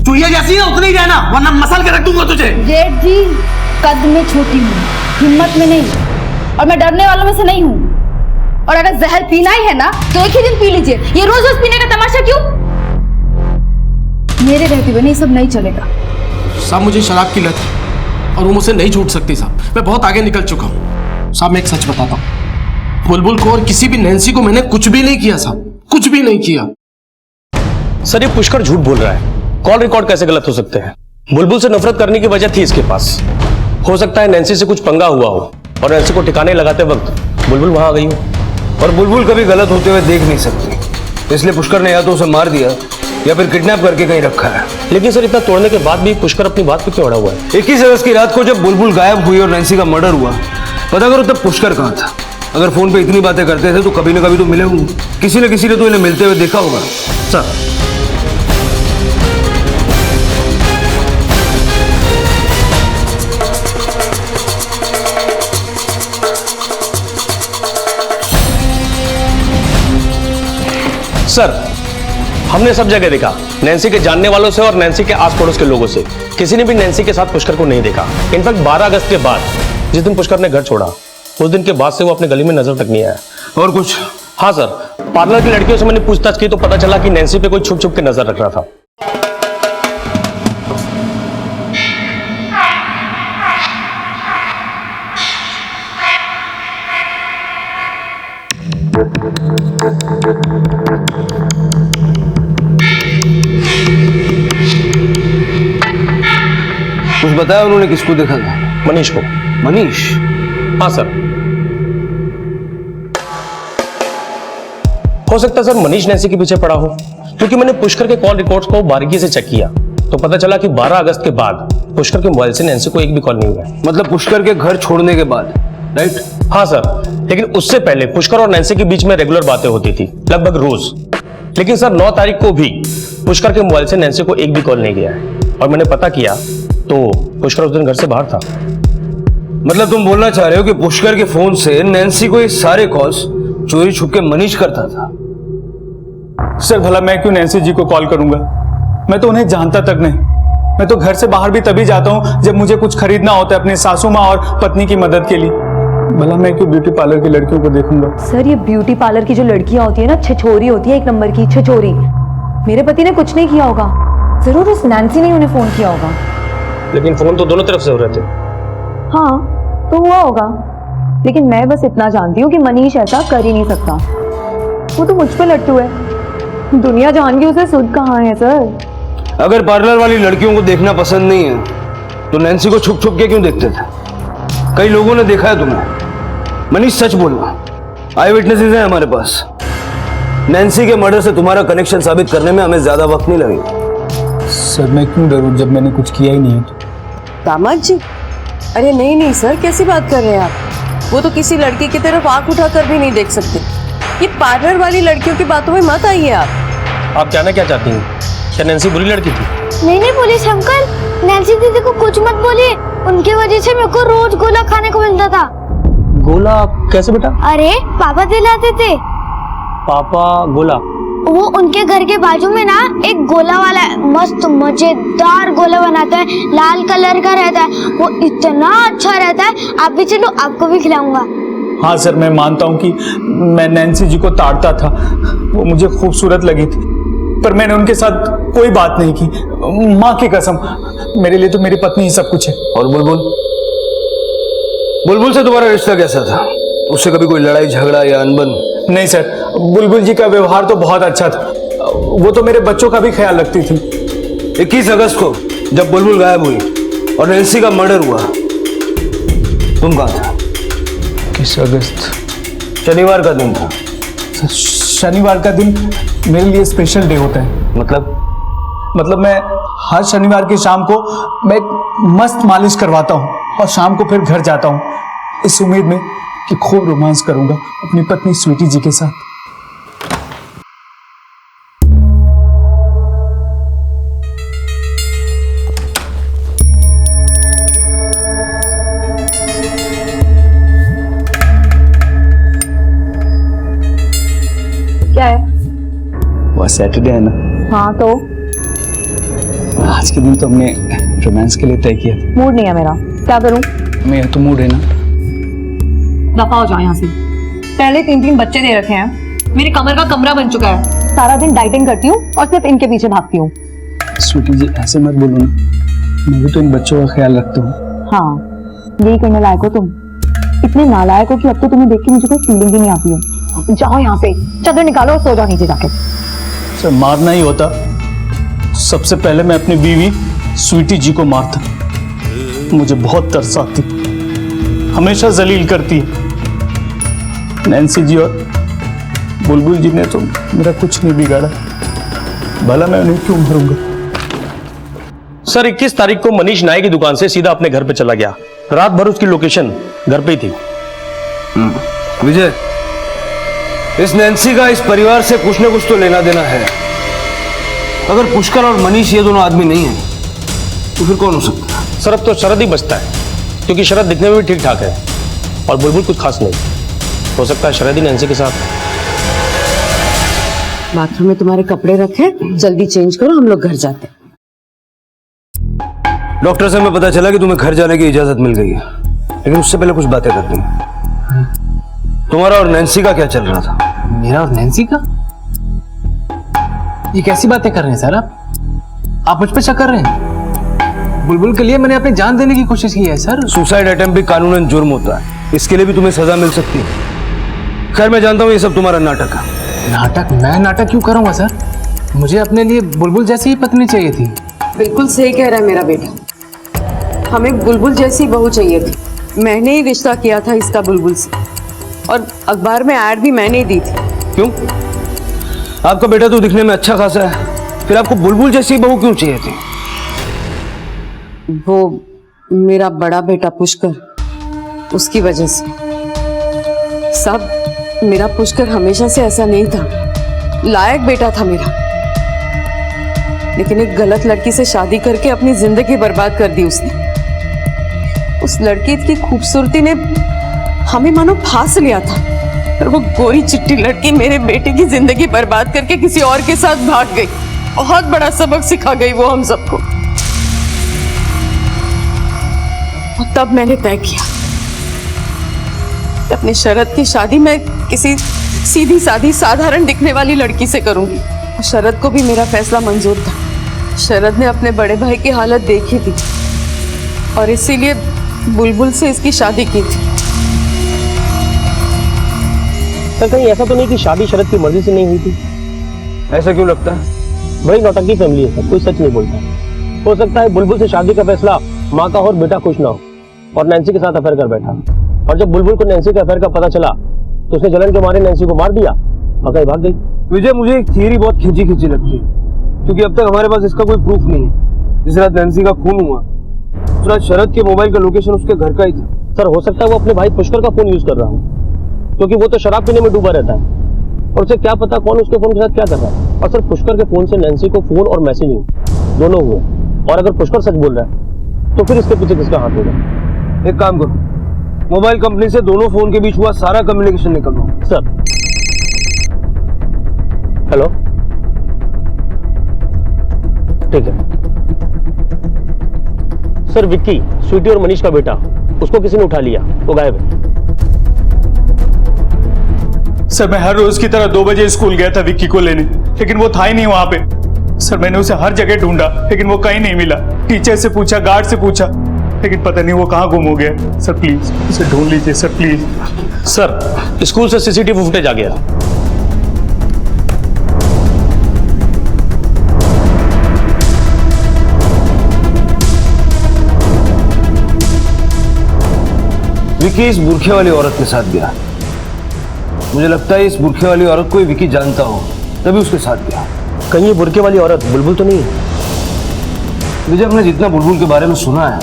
चुहिया जैसी है उतनी ही रहना, वरना मसल के रख दूंगा तुझे। जेठ जी, कद में छोटी हूँ, हिम्मत में नहीं, और मैं डरने वालों में से नहीं हूँ। और अगर जहर पीना ही है ना तो एक ही दिन पी लीजिए, ये रोज रोज पीने का तमाशा क्यों? मेरे रहते हुए नहीं, सब नहीं चलेगा। साहब मुझे शराब की लत है और वो मुझसे नहीं छूट सकती साहब, मैं बहुत आगे निकल चुका हूँ। साहब मैं एक सच बताता हूँ, बुलबुल को और किसी भी नैन्सी को मैंने कुछ भी नहीं किया साहब, कुछ भी नहीं किया। सर ये पुष्कर झूठ बोल रहा है, कॉल रिकॉर्ड कैसे गलत हो सकते हैं? बुलबुल से नफरत करने की वजह थी इसके पास। हो सकता है नैन्सी से कुछ पंगा हुआ हो और नैन्सी को ठिकाने लगाते वक्त बुलबुल वहां आ गई हो। और बुलबुल कभी गलत होते हुए देख नहीं सकती, इसलिए पुष्कर ने या तो उसे मार दिया या फिर किडनैप करके कहीं रखा है। लेकिन सर इतना तोड़ने के बाद भी पुष्कर अपनी बात पे क्यों अड़ा हुआ है? 21 अगस्त की रात को जब बुलबुल गायब हुई और नैन्सी का मर्डर हुआ, पता करो तब पुष्कर कहाँ था। अगर फोन पे इतनी बातें करते थे तो कभी ना कभी तो मिले होंगे, किसी न किसी ने तो इन्हें मिलते हुए देखा होगा। सर सर हमने सब जगह देखा, नैन्सी के जानने वालों से और नैन्सी के आस पड़ोस के लोगों से, किसी ने भी नैन्सी के साथ पुष्कर को नहीं देखा। इनफैक्ट 12 अगस्त के बाद जिस दिन पुष्कर ने घर छोड़ा उस दिन के बाद से वो अपने गली में नजर तक नहीं आया। और कुछ? हाँ सर, पार्लर की लड़कियों से मैंने पूछताछ की तो पता चला कि नैन्सी पे कोई छुप छुप के नजर रख रहा था। कुछ बताया उन्होंने किसको देखा था? मनीष को। मनीष? हाँ सर, हो सकता है सर मनीष नैन्सी के पीछे पड़ा हो, क्योंकि मैंने पुष्कर के कॉल रिकॉर्ड्स को बारीकी से चेक किया तो पता चला कि 12 अगस्त के बाद पुष्कर के मोबाइल से नैन्सी को एक भी कॉल नहीं हुआ। मतलब पुष्कर के घर छोड़ने के बाद, राइट? हाँ सर, लेकिन उससे पहले पुष्कर और नैन्सी के बीच में रेगुलर बातें होती थी, लगभग रोज। लेकिन सर 9 तारीख को भी पुष्कर के मोबाइल से नैन्सी को एक भी कॉल नहीं गया है, और मैंने पता किया तो पुष्कर उस दिन घर से बाहर था। मतलब तुम बोलना चाह रहे हो कि पुष्कर के फोन से नैन्सी को ये सारे कॉल्स चोरी छुप के मनीष करता था? सर भला मैं क्यों नैन्सी जी को कॉल करूंगा? मैं तो उन्हें जानता तक नहीं। मैं तो घर से बाहर भी तभी जाता हूँ जब मुझे कुछ खरीदना होता है अपने सासू माँ और पत्नी की मदद के लिए। भला मैं क्यों ब्यूटी पार्लर की लड़कियों को देखूंगा? सर ये ब्यूटी पार्लर की जो लड़कियां होती है ना, छछोरी होती है, 1 नंबर की छछोरी। मेरे पति ने कुछ नहीं किया होगा, जरूर उस नैन्सी ने उन्हें फोन किया होगा। लेकिन फोन तो दोनों तरफ से हो रहे थे। हाँ तो हुआ होगा, लेकिन मैं बस इतना जानती हूँ कि मनीष ऐसा कर ही नहीं सकता। वो तो मुझ पे लट्टू है, दुनिया जान के उसे सुध कहाँ है सर। अगर पार्लर वाली लड़कियों को देखना पसंद नहीं है तो नैन्सी को छुप छुप के क्यों देखते थे? कई लोगों ने देखा है तुम्हें। मनीष सच बोलना, आई विटनेसेस हैं हमारे पास। नैन्सी के मर्डर से तुम्हारा कनेक्शन साबित करने में हमें ज्यादा वक्त नहीं लगेगा। सर मैं क्यों डरूं जब मैंने कुछ किया ही नहीं है? दामाद जी, अरे नहीं नहीं सर, कैसी बात कर रहे हैं आप? वो तो किसी लड़की की तरफ आंख उठाकर भी नहीं देख सकते। ये पार्लर वाली लड़कियों की बातों में मत आइए आप कहना क्या चाहती हैं? क्या नैन्सी बुरी लड़की थी? नहीं पुलिस अंकल, नैन्सी दीदी को कुछ मत बोलिए, उनकी वजह से मेरे को रोज गोला खाने को मिलता था। गोला कैसे बेटा? अरे पापा दिलाते थे। पापा गोला? वो उनके घर के बाजू में ना एक गोला वाला है, मस्त मजेदार गोला बनाता है, लाल कलर का रहता है, वो इतना अच्छा रहता है। आप भी चलो, आपको भी खिलाऊंगा। हाँ सर, मैं मानता हूँ कि मैं नैन्सी जी को ताड़ता था, वो मुझे खूबसूरत लगी थी, पर मैंने उनके साथ कोई बात नहीं की। माँ की कसम, मेरे लिए तो मेरी पत्नी ही सब कुछ है। और बुलबुल? बुलबुल से तुम्हारा रिश्ता कैसा था? उससे कभी कोई लड़ाई झगड़ा या अनबन? नहीं सर, बुलबुल जी का व्यवहार तो बहुत अच्छा था, वो तो मेरे बच्चों का भी ख्याल रखती थी। 21 अगस्त को जब बुलबुल गायब हुई और नैन्सी का मर्डर हुआ, तुम कहाँ था? 21 अगस्त शनिवार का दिन था। शनिवार का दिन मेरे लिए स्पेशल डे होता है। मतलब मैं हर शनिवार की शाम को मैं एक मस्त मालिश करवाता हूँ और शाम को फिर घर जाता हूँ इस उम्मीद में कि खूब रोमांस करूंगा अपनी पत्नी स्वीटी जी के साथ। आज सैटरडे है ना, हाँ तो आज के दिन तो हमने रोमांस के लिए तय किया था। मूड नहीं है मेरा, क्या करूं? मेरा तो मूड है ना। दफा हो जाओ यहाँ से। पहले 3 बच्चे दे रखे हैं, मेरी कमर का कमरा बन चुका है। सारा दिन डाइटिंग करती हूँ और सिर्फ इनके पीछे भागती हूँ। स्वीटी जी ऐसे मत बोलो ना, मैं भी तो इन बच्चों का ख्याल रखता हूँ। हाँ, यही करने लायक हो तुम। इतने नालायक हो कि अब तो तुम्हें देख के मुझे कोई फीलिंग भी नहीं आती है। जाओ यहाँ से, चादर निकालो और सो जाओ नीचे जाके। सर मारना ही होता सबसे पहले मैं अपनी बीवी स्वीटी जी को मारता। मुझे बहुत तरस आती, हमेशा जलील करती है। नैन्सी जी और बुलबुल जी ने तो मेरा कुछ नहीं बिगाड़ा, भला मैं उन्हें क्यों मारूंगा। सर 21 तारीख को मनीष नाई की दुकान से सीधा अपने घर पे चला गया। रात भर उसकी लोकेशन घर पे ही थी। विजय, इस नैन्सी का इस परिवार से कुछ न कुछ तो लेना देना है। अगर पुष्कर और मनीष ये दोनों आदमी नहीं है तो फिर कौन हो सकता है? सर अब तो शरद ही बचता है, क्योंकि शरद दिखने में भी ठीक ठाक है और बुलबुल कुछ खास नहीं। हो सकता है शरद ही नैन्सी के साथ। बाथरूम में तुम्हारे कपड़े रखे, जल्दी चेंज करो, हम लोग घर जाते हैं। डॉक्टर से हमें पता चला कि तुम्हें घर जाने की इजाजत मिल गई है, लेकिन उससे पहले कुछ बातें करनी है। तुम्हारा और नैन्सी का क्या चल रहा था? मेरा और नैन्सी का? ये कैसी बातें कर रहे हैं सर आप मुझ पे शक कर रहे हैं? बुलबुल के लिए मैंने अपनी जान देने की कोशिश की है सर। सुसाइड अटेम्प्ट भी कानूनन जुर्म होता है, इसके लिए भी तुम्हें सजा मिल सकती है। खैर मैं जानता हूँ ये सब तुम्हारा नाटक है। नाटक? मैं नाटक क्यों करूंगा सर? मुझे अपने लिए बुलबुल जैसी ही पत्नी चाहिए थी। बिल्कुल सही कह रहा है मेरा बेटा, हमें बुलबुल जैसी बहू चाहिए थी। मैंने ही रिश्ता किया था इसका बुलबुल से, और अखबार में ऐड भी मैंने ही दी थी। क्यों? आपका बेटा तो दिखने में अच्छा खासा है, फिर आपको बुलबुल जैसी बहू क्यों चाहिए थी? वो मेरा बड़ा बेटा पुष्कर, उसकी वजह से। सब मेरा पुष्कर हमेशा से ऐसा नहीं था, लायक बेटा था मेरा, लेकिन एक गलत लड़की से शादी करके अपनी जिंदगी बर्बाद कर दी उसने। उस लड़की की खूबसूरती ने हमें मानो फांस लिया था, और वो गोरी चिट्टी लड़की मेरे बेटे की जिंदगी बर्बाद करके किसी और के साथ भाग गई। बहुत बड़ा सबक सिखा गई वो हम सबको। और तब मैंने तय किया कि अपने शरद की शादी मैं किसी सीधी सादी साधारण दिखने वाली लड़की से करूंगी। शरद को भी मेरा फैसला मंजूर था। शरद ने अपने बड़े भाई की हालत देखी थी और इसीलिए बुलबुल से इसकी शादी की थी। सर कहीं ऐसा तो नहीं कि शादी शरद की मर्जी से नहीं हुई थी? ऐसा क्यों लगता है? बड़ी नौटंकी फैमिली है सर, कोई सच नहीं बोलता। हो सकता है बुलबुल से शादी का फैसला माँ का और बेटा खुश ना हो और नैन्सी के साथ अफेयर कर बैठा, और जब बुलबुल को नैन्सी के अफेयर का पता चला तो उसने जलन के मारे नैन्सी को मार दिया और कहीं भाग गई। विजय, मुझे एक थियरी बहुत खिंची खिंची लगती है, क्योंकि अब तक हमारे पास इसका कोई प्रूफ नहीं है। जिस रात नैन्सी का खून हुआ उस रात शरद के मोबाइल का लोकेशन उसके घर का ही था। सर हो सकता है वो अपने भाई पुष्कर का फोन यूज कर रहा हो, क्योंकि वो तो शराब पीने में डूबा रहता है और उसे क्या पता कौन उसके फोन के साथ क्या कर रहा है। और सर पुष्कर के फोन से नैन्सी को फोन और मैसेजिंग दोनों हुए, और अगर पुष्कर सच बोल रहा है तो फिर इसके पीछे किसका हाथ होगा? एक काम करो, मोबाइल कंपनी से दोनों फोन के बीच हुआ सारा कम्युनिकेशन निकलवाओ। सर हेलो, ठीक है सर। विक्की, स्वीटी और मनीष का बेटा, उसको किसी ने उठा लिया, वो गायब है। सर मैं हर रोज की तरह 2 बजे स्कूल गया था विक्की को लेने, लेकिन वो था ही नहीं वहां पे। सर मैंने उसे हर जगह ढूंढा, लेकिन वो कहीं नहीं मिला। टीचर से पूछा, गार्ड से पूछा, लेकिन पता नहीं वो कहाँ गुम हो गया। सर प्लीज उसे ढूंढ लीजिए सर, प्लीज। सर स्कूल से सीसीटीवी फुटेज आ गया। विकी इस बुरखे वाली औरत के साथ गया। मुझे लगता है इस बुरखे वाली औरत को विकी जानता हो, तभी उसके साथ गया। कहीं ये बुरखे वाली औरत बुलबुल तो नहीं है? विजय, हमने जितना बुलबुल के बारे में सुना है,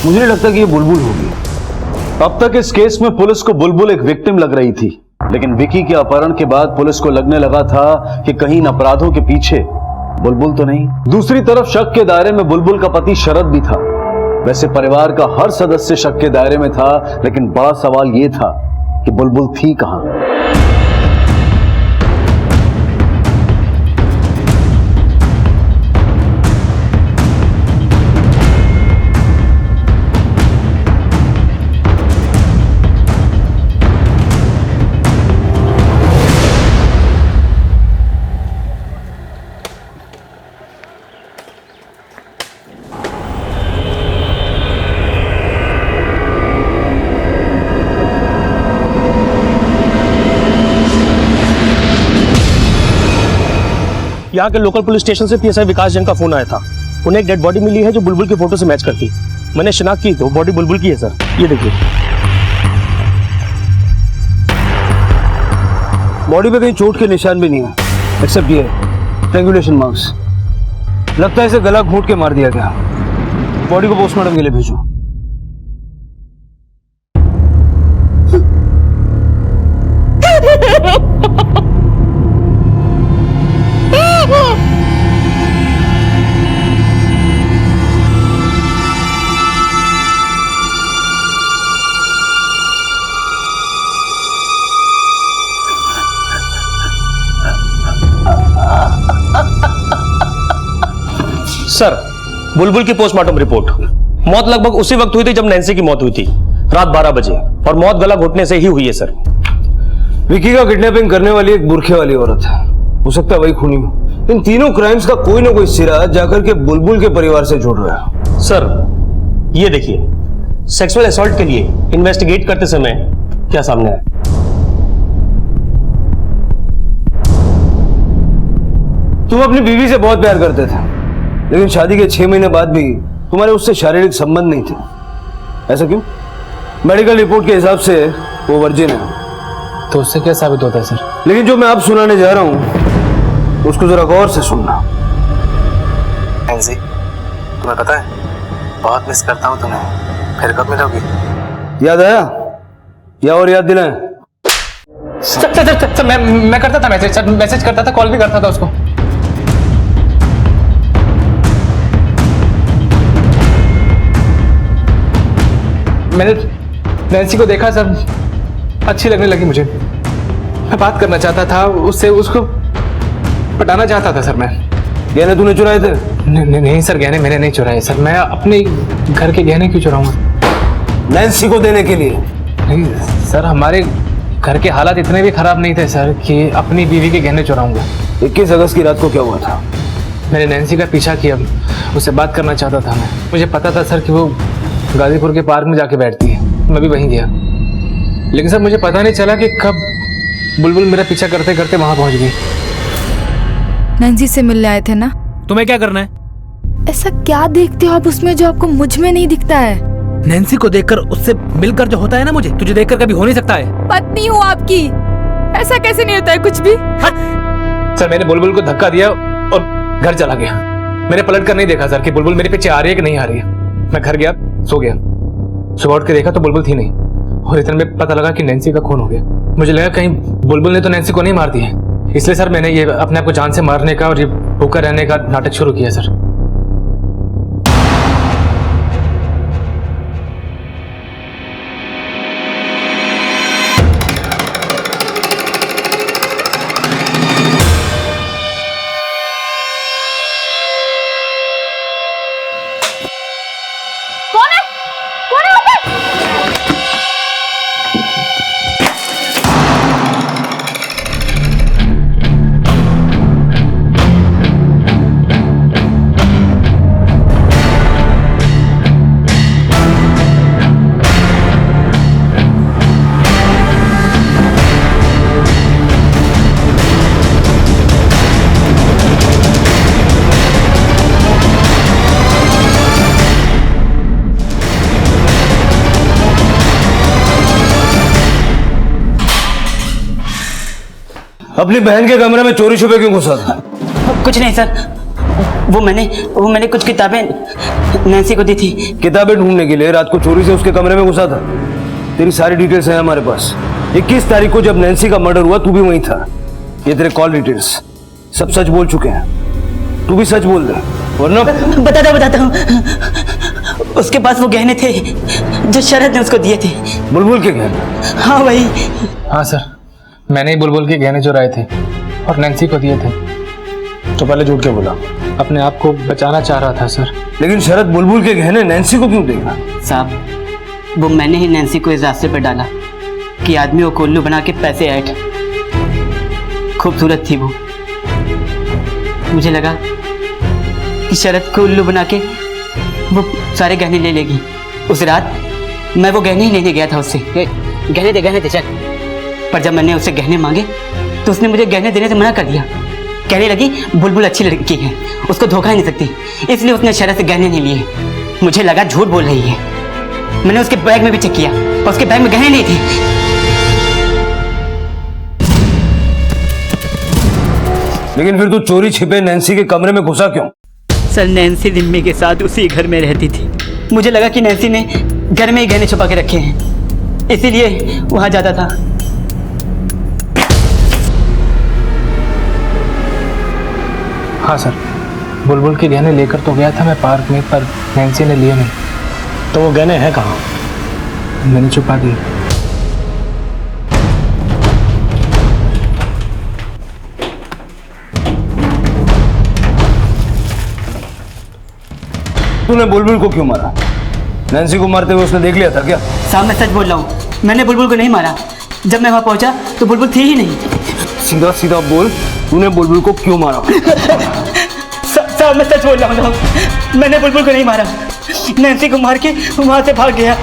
मुझे नहीं लगता कि ये बुलबुल होगी। अब तक इस केस में पुलिस को बुलबुल एक विक्टिम लग रही थी, लेकिन विकी के अपहरण के बाद पुलिस को लगने लगा था कि कहीं इन अपराधों के पीछे बुलबुल तो नहीं। दूसरी तरफ शक के दायरे में बुलबुल का पति शरद भी था। वैसे परिवार का हर सदस्य शक के दायरे में था, लेकिन बड़ा सवाल यह था कि बुलबुल थी कहां। यहाँ के लोकल पुलिस स्टेशन से पीएसआई विकास जैन का फोन आया था। उन्हें एक डेड बॉडी मिली है जो बुलबुल की फोटो से मैच करती। मैंने शिनाख्त की तो बॉडी बुलबुल की है सर, ये देखिए। बॉडी पे कहीं चोट के निशान भी नहीं है, एक्सेप्ट ये स्ट्रैंगुलेशन मार्क्स। लगता है इसे गला घोंट के मार दिया गया। बॉडी को पोस्टमार्टम के लिए भेजो। सर, बुलबुल की पोस्टमार्टम रिपोर्ट। मौत लगभग उसी वक्त हुई थी जब नैन्सी की मौत हुई थी, रात 12 बजे, और मौत गला घोटने से ही हुई है सर। विकी का किडनैपिंग करने वाली एक बुरखे वाली औरत है, हो सकता है वही खूनी हो। इन तीनों क्राइम्स का कोई ना कोई सिरा जाकर के बुलबुल के परिवार से जुड़ रहा है। सर, ये देखिए, सेक्सुअल असॉल्ट के लिए इन्वेस्टिगेट करते समय क्या सामने आया। तुम अपनी बीवी से बहुत प्यार करते थे, लेकिन शादी के 6 महीने बाद भी तुम्हारे उससे शारीरिक संबंध नहीं थे। ऐसा क्यों? मेडिकल रिपोर्ट के हिसाब से वो वर्जिन है। तो उससे क्या साबित होता है सर? लेकिन जो मैं अब सुनाने जा रहा हूं उसको जरा गौर से सुनना। नैन्सी, तुम्हें पता है बहुत मिस करता हूं तुम्हें। फिर कब मिलोगी? याद आया या और याद दिलाएं? सर, मैं करता था मैसेज सर, मैसेज करता था, कॉल भी करता था उसको। मैंने नैन्सी को देखा सर, अच्छी लगने लगी मुझे। मैं बात करना चाहता था उससे, उसको पटाना चाहता था सर। मैं गहने तूने चुराए थे? नहीं सर, गहने मैंने नहीं चुराए सर। मैं अपने घर के गहने क्यों चुराऊंगा? नैन्सी को देने के लिए? नहीं सर, हमारे घर के हालात इतने भी खराब नहीं थे सर कि अपनी बीवी के गहने चुराऊंगा। 21 अगस्त की रात को क्या हुआ था? मैंने नैन्सी का पीछा किया, उससे बात करना चाहता था मैं। मुझे पता था सर कि वो गाजीपुर के पार्क में जाके बैठती है, मैं भी वहीं गया। लेकिन सर मुझे पता नहीं चला कि कब बुलबुल मेरा पीछा करते करते वहां पहुंच गई। नैन्सी से मिलने आए थे ना? तुम्हें क्या करना है? ऐसा क्या देखते हो आप उसमें जो आपको मुझ में नहीं दिखता है? नैन्सी को देखकर, उससे मिलकर जो होता है ना, मुझे तुझे देखकर कभी हो नहीं सकता है। पत्नी हूँ आपकी, ऐसा कैसे नहीं होता है कुछ भी? सर, मैंने बुलबुल को धक्का दिया और घर चला गया। मैंने पलट कर नहीं देखा सर कि बुलबुल मेरे पीछे आ रही है कि नहीं आ रही है। मैं घर गया, सो गया। सुबह उठ के देखा तो बुलबुल थी नहीं, और इतने में पता लगा कि नैन्सी का खून हो गया। मुझे लगा कहीं बुलबुल ने तो नैन्सी को नहीं मार दी है, इसलिए सर मैंने ये अपने आप को जान से मारने का और ये भूखा रहने का नाटक शुरू किया सर। अपनी बहन के कमरे में चोरी छुपे क्यों घुसा था? कुछ नहीं सर, वो मैंने कुछ किताबें नैन्सी को दी थी। किताबें ढूंढने के लिए रात को चोरी से उसके कमरे में घुसा था? तेरी सारी डिटेल्स हैं हमारे पास। 21 तारीख को जब नैन्सी का मर्डर हुआ तू भी वहीं था। ये तेरे कॉल डिटेल्स सब सच बोल चुके हैं, तू भी सच बोल दे वरना। बताता हूँ। उसके पास वो गहने थे जो शरद ने उसको दिए थे। बुलबुल के गहने? हाँ वही। हाँ सर, मैंने ही बुलबुल के गहने चुराए थे और नैन्सी को दिए थे। तो पहले झूठ के बोला? अपने आप को बचाना चाह रहा था सर। लेकिन शरद बुलबुल के गहने नैन्सी को क्यों देगा? साहब, वो मैंने ही नैन्सी को इस रास्ते पर डाला कि आदमी को कोल्लू बना के पैसे ऐड। खूबसूरत थी वो, मुझे लगा कि शरद को उल्लू बना के वो सारे गहने ले लेगी। उस रात मैं वो गहने ही लेने गया था उससे। गहने दे चल। पर जब मैंने उससे गहने मांगे तो उसने मुझे गहने देने से मना कर दिया, कहने लगी बुलबुल अच्छी लड़की है, उसको धोखा ही नहीं सकती, इसलिए उसने शरत से गहने नहीं लिए। मुझे लगा झूठ बोल रही है। मैंने उसके बैग में भी चेक किया और उसके बैग में गहने नहीं थे। लेकिन फिर तू चोरी छिपे नैन्सी के कमरे में घुसा क्यों? सर, नैन्सी जिम्मी के साथ उसी घर में रहती थी। मुझे लगा कि नैन्सी ने घर में ही गहने छुपा के रखे हैं, इसीलिए वहां जाता था। हाँ सर, बुलबुल के गहने लेकर तो गया था मैं पार्क में, पर नैन्सी ने लिए नहीं। तो वो गहने हैं कहाँ? मैंने छुपा दिए। तूने बुलबुल को क्यों मारा? नैन्सी को मारते हुए उसने देख लिया था क्या? साहब, मैं सच बोल रहा हूँ, मैंने बुलबुल को नहीं मारा। जब मैं वहां पहुंचा तो बुलबुल थी ही नहीं। सीधा सीधा बोल, तूने बुलबुल को क्यों मारा? साहब, मैं सच बोल रहा हूँ साहब, मैंने बुलबुल को नहीं मारा। नैन्सी को मार के वहां से भाग गया।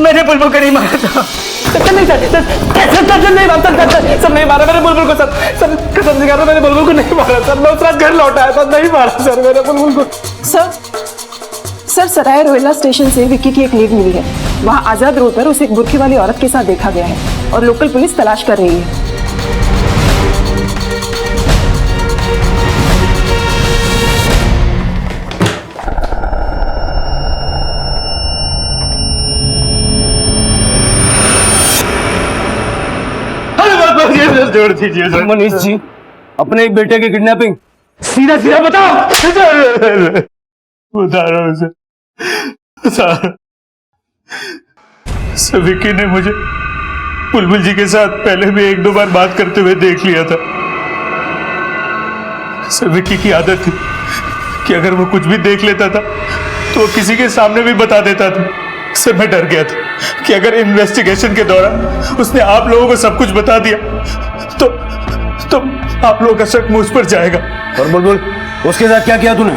मैंने बुलबुल को नहीं मारा था। नहीं मारा मैंने बुलबुल को। सर कसम से कह रहा हूं, मैंने बुलबुल को नहीं मारा सर। मैं उस रात घर लौटा आया था, नहीं मारा सर मैंने बुलबुल को। सर, सराय रोहिला स्टेशन से विक्की की एक लीड मिली है। वहां आजाद रोड पर उसे एक बुर्की वाली औरत के साथ देखा गया है और लोकल पुलिस तलाश कर रही है। जोड़ दीजिए सर। मनीष जी, अपने एक बेटे की किडनैपिंग सीधा सीधा बताओ। बता रहा हूँ सर, विक्की ने मुझे बुलबुल जी के साथ पहले भी 1-2 बार बात करते हुए देख लिया था। सर, विक्की की आदत थी कि अगर वो कुछ भी देख लेता था तो वो किसी के सामने भी बता देता था। सर, मैं डर गया था कि अगर इन्वेस्टिगेशन के दौरान उसने आप लोगों को सब कुछ बता दिया तो आप लोगों का शक मुझ पर जाएगा। और बुलबुल, उसके साथ क्या किया तूने?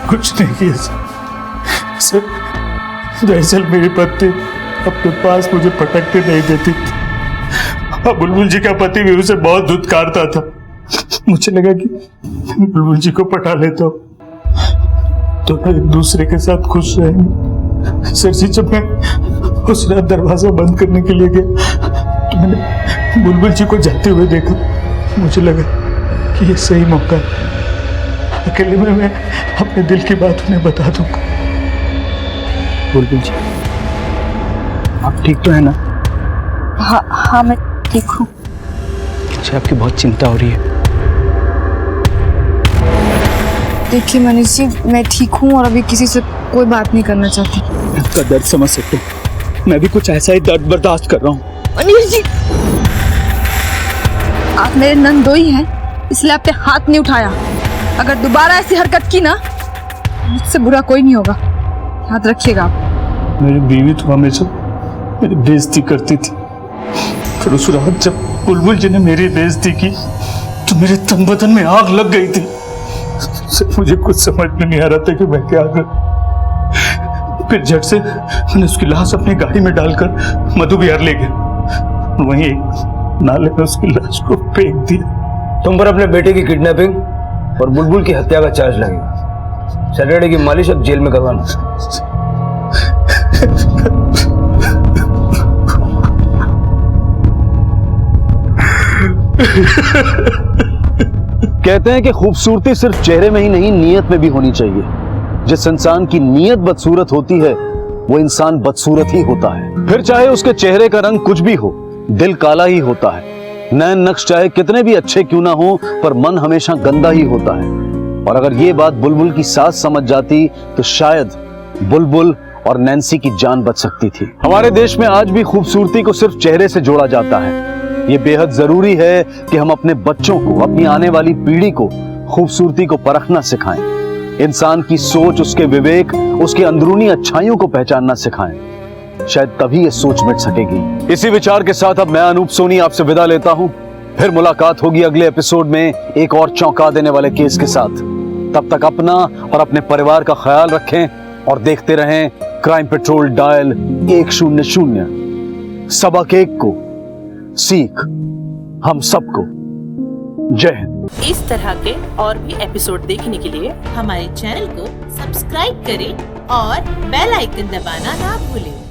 कुछ नहीं किया सर। दरअसल मेरी पत्नी अपने पास मुझे पटकते नहीं देती थी। बुलबुल जी का पति भी उसे बहुत धुतकारता था। मुझे लगा कि बुलबुल जी को पटा लेता हूं तो एक दूसरे के साथ खुश रहेंगे। सर जी, जब मैं उस रात दरवाजा बंद करने के लिए गया तो मैंने बुलबुल जी को जाते हुए देखा। मुझे लगा कि ये सही मौका है, अकेले में मैं अपने दिल की बात उन्हें बता दूंगा। बुलबुल जी, आप ठीक तो है ना? हाँ, मैं ठीक हूँ। मुझे आपकी बहुत चिंता हो रही है। देखिए मनीष जी, मैं ठीक हूँ और अभी किसी से कोई बात नहीं करना चाहती। आपका दर्द समझ सकता हूँ, मैं भी कुछ ऐसा ही दर्द बर्दाश्त कर रहा हूँ। मनीष जी, आप मेरे नंदोई हैं, इसलिए आपने हाथ नहीं उठाया। अगर दोबारा ऐसी हरकत की ना, मुझसे बुरा कोई नहीं होगा, याद रखिएगा आप। मेरी बीवी तो हमेशा मेरी बेइज्जती करती थी, फिर उस रात जब बुलबुल जी ने मेरी बेइज्जती की तो मेरे तन बदन में आग लग गई थी। मुझे कुछ समझ में नहीं आ रहा था कि मैं क्या करूं। फिर झट से मैंने उसकी लाश अपनी गाड़ी में डालकर मधु विहार ले गया, वहीं एक नाले में उसकी लाश को फेंक दिया। तुम पर अपने बेटे की किडनैपिंग और बुलबुल की हत्या का चार्ज लगेगा। सैटरडे की मालिश अब जेल में करवाना। कहते हैं कि खूबसूरती सिर्फ चेहरे में ही नहीं, नीयत में भी होनी चाहिए। जिस इंसान की नीयत बदसूरत होती है वो इंसान बदसूरत ही होता है। फिर चाहे उसके चेहरे का रंग कुछ भी हो, दिल काला ही होता है। नैन नक्श चाहे कितने भी अच्छे क्यों ना हो, पर मन हमेशा गंदा ही होता है। और अगर ये बात बुलबुल की सास समझ जाती तो शायद बुलबुल और नैन्सी की जान बच सकती थी। हमारे देश में आज भी खूबसूरती को सिर्फ चेहरे से जोड़ा जाता है। ये बेहद जरूरी है कि हम अपने बच्चों को, अपनी आने वाली पीढ़ी को खूबसूरती को परखना सिखाएं। इंसान की सोच, उसके विवेक, उसके अंदरूनी अच्छाइयों को पहचानना सिखाएं। शायद तभी ये सोच मिट सकेगी। इसी विचार के साथ अब मैं अनूप सोनी आपसे विदा लेता हूं। फिर मुलाकात होगी अगले एपिसोड में एक और चौंका देने वाले केस के साथ। तब तक अपना और अपने परिवार का ख्याल रखें और देखते रहें क्राइम पेट्रोल डायल 100। सबक एक को, सीख हम सबको। जय हिंद। इस तरह के और भी एपिसोड देखने के लिए हमारे चैनल को सब्सक्राइब करें और बेल आइकन दबाना ना भूलें।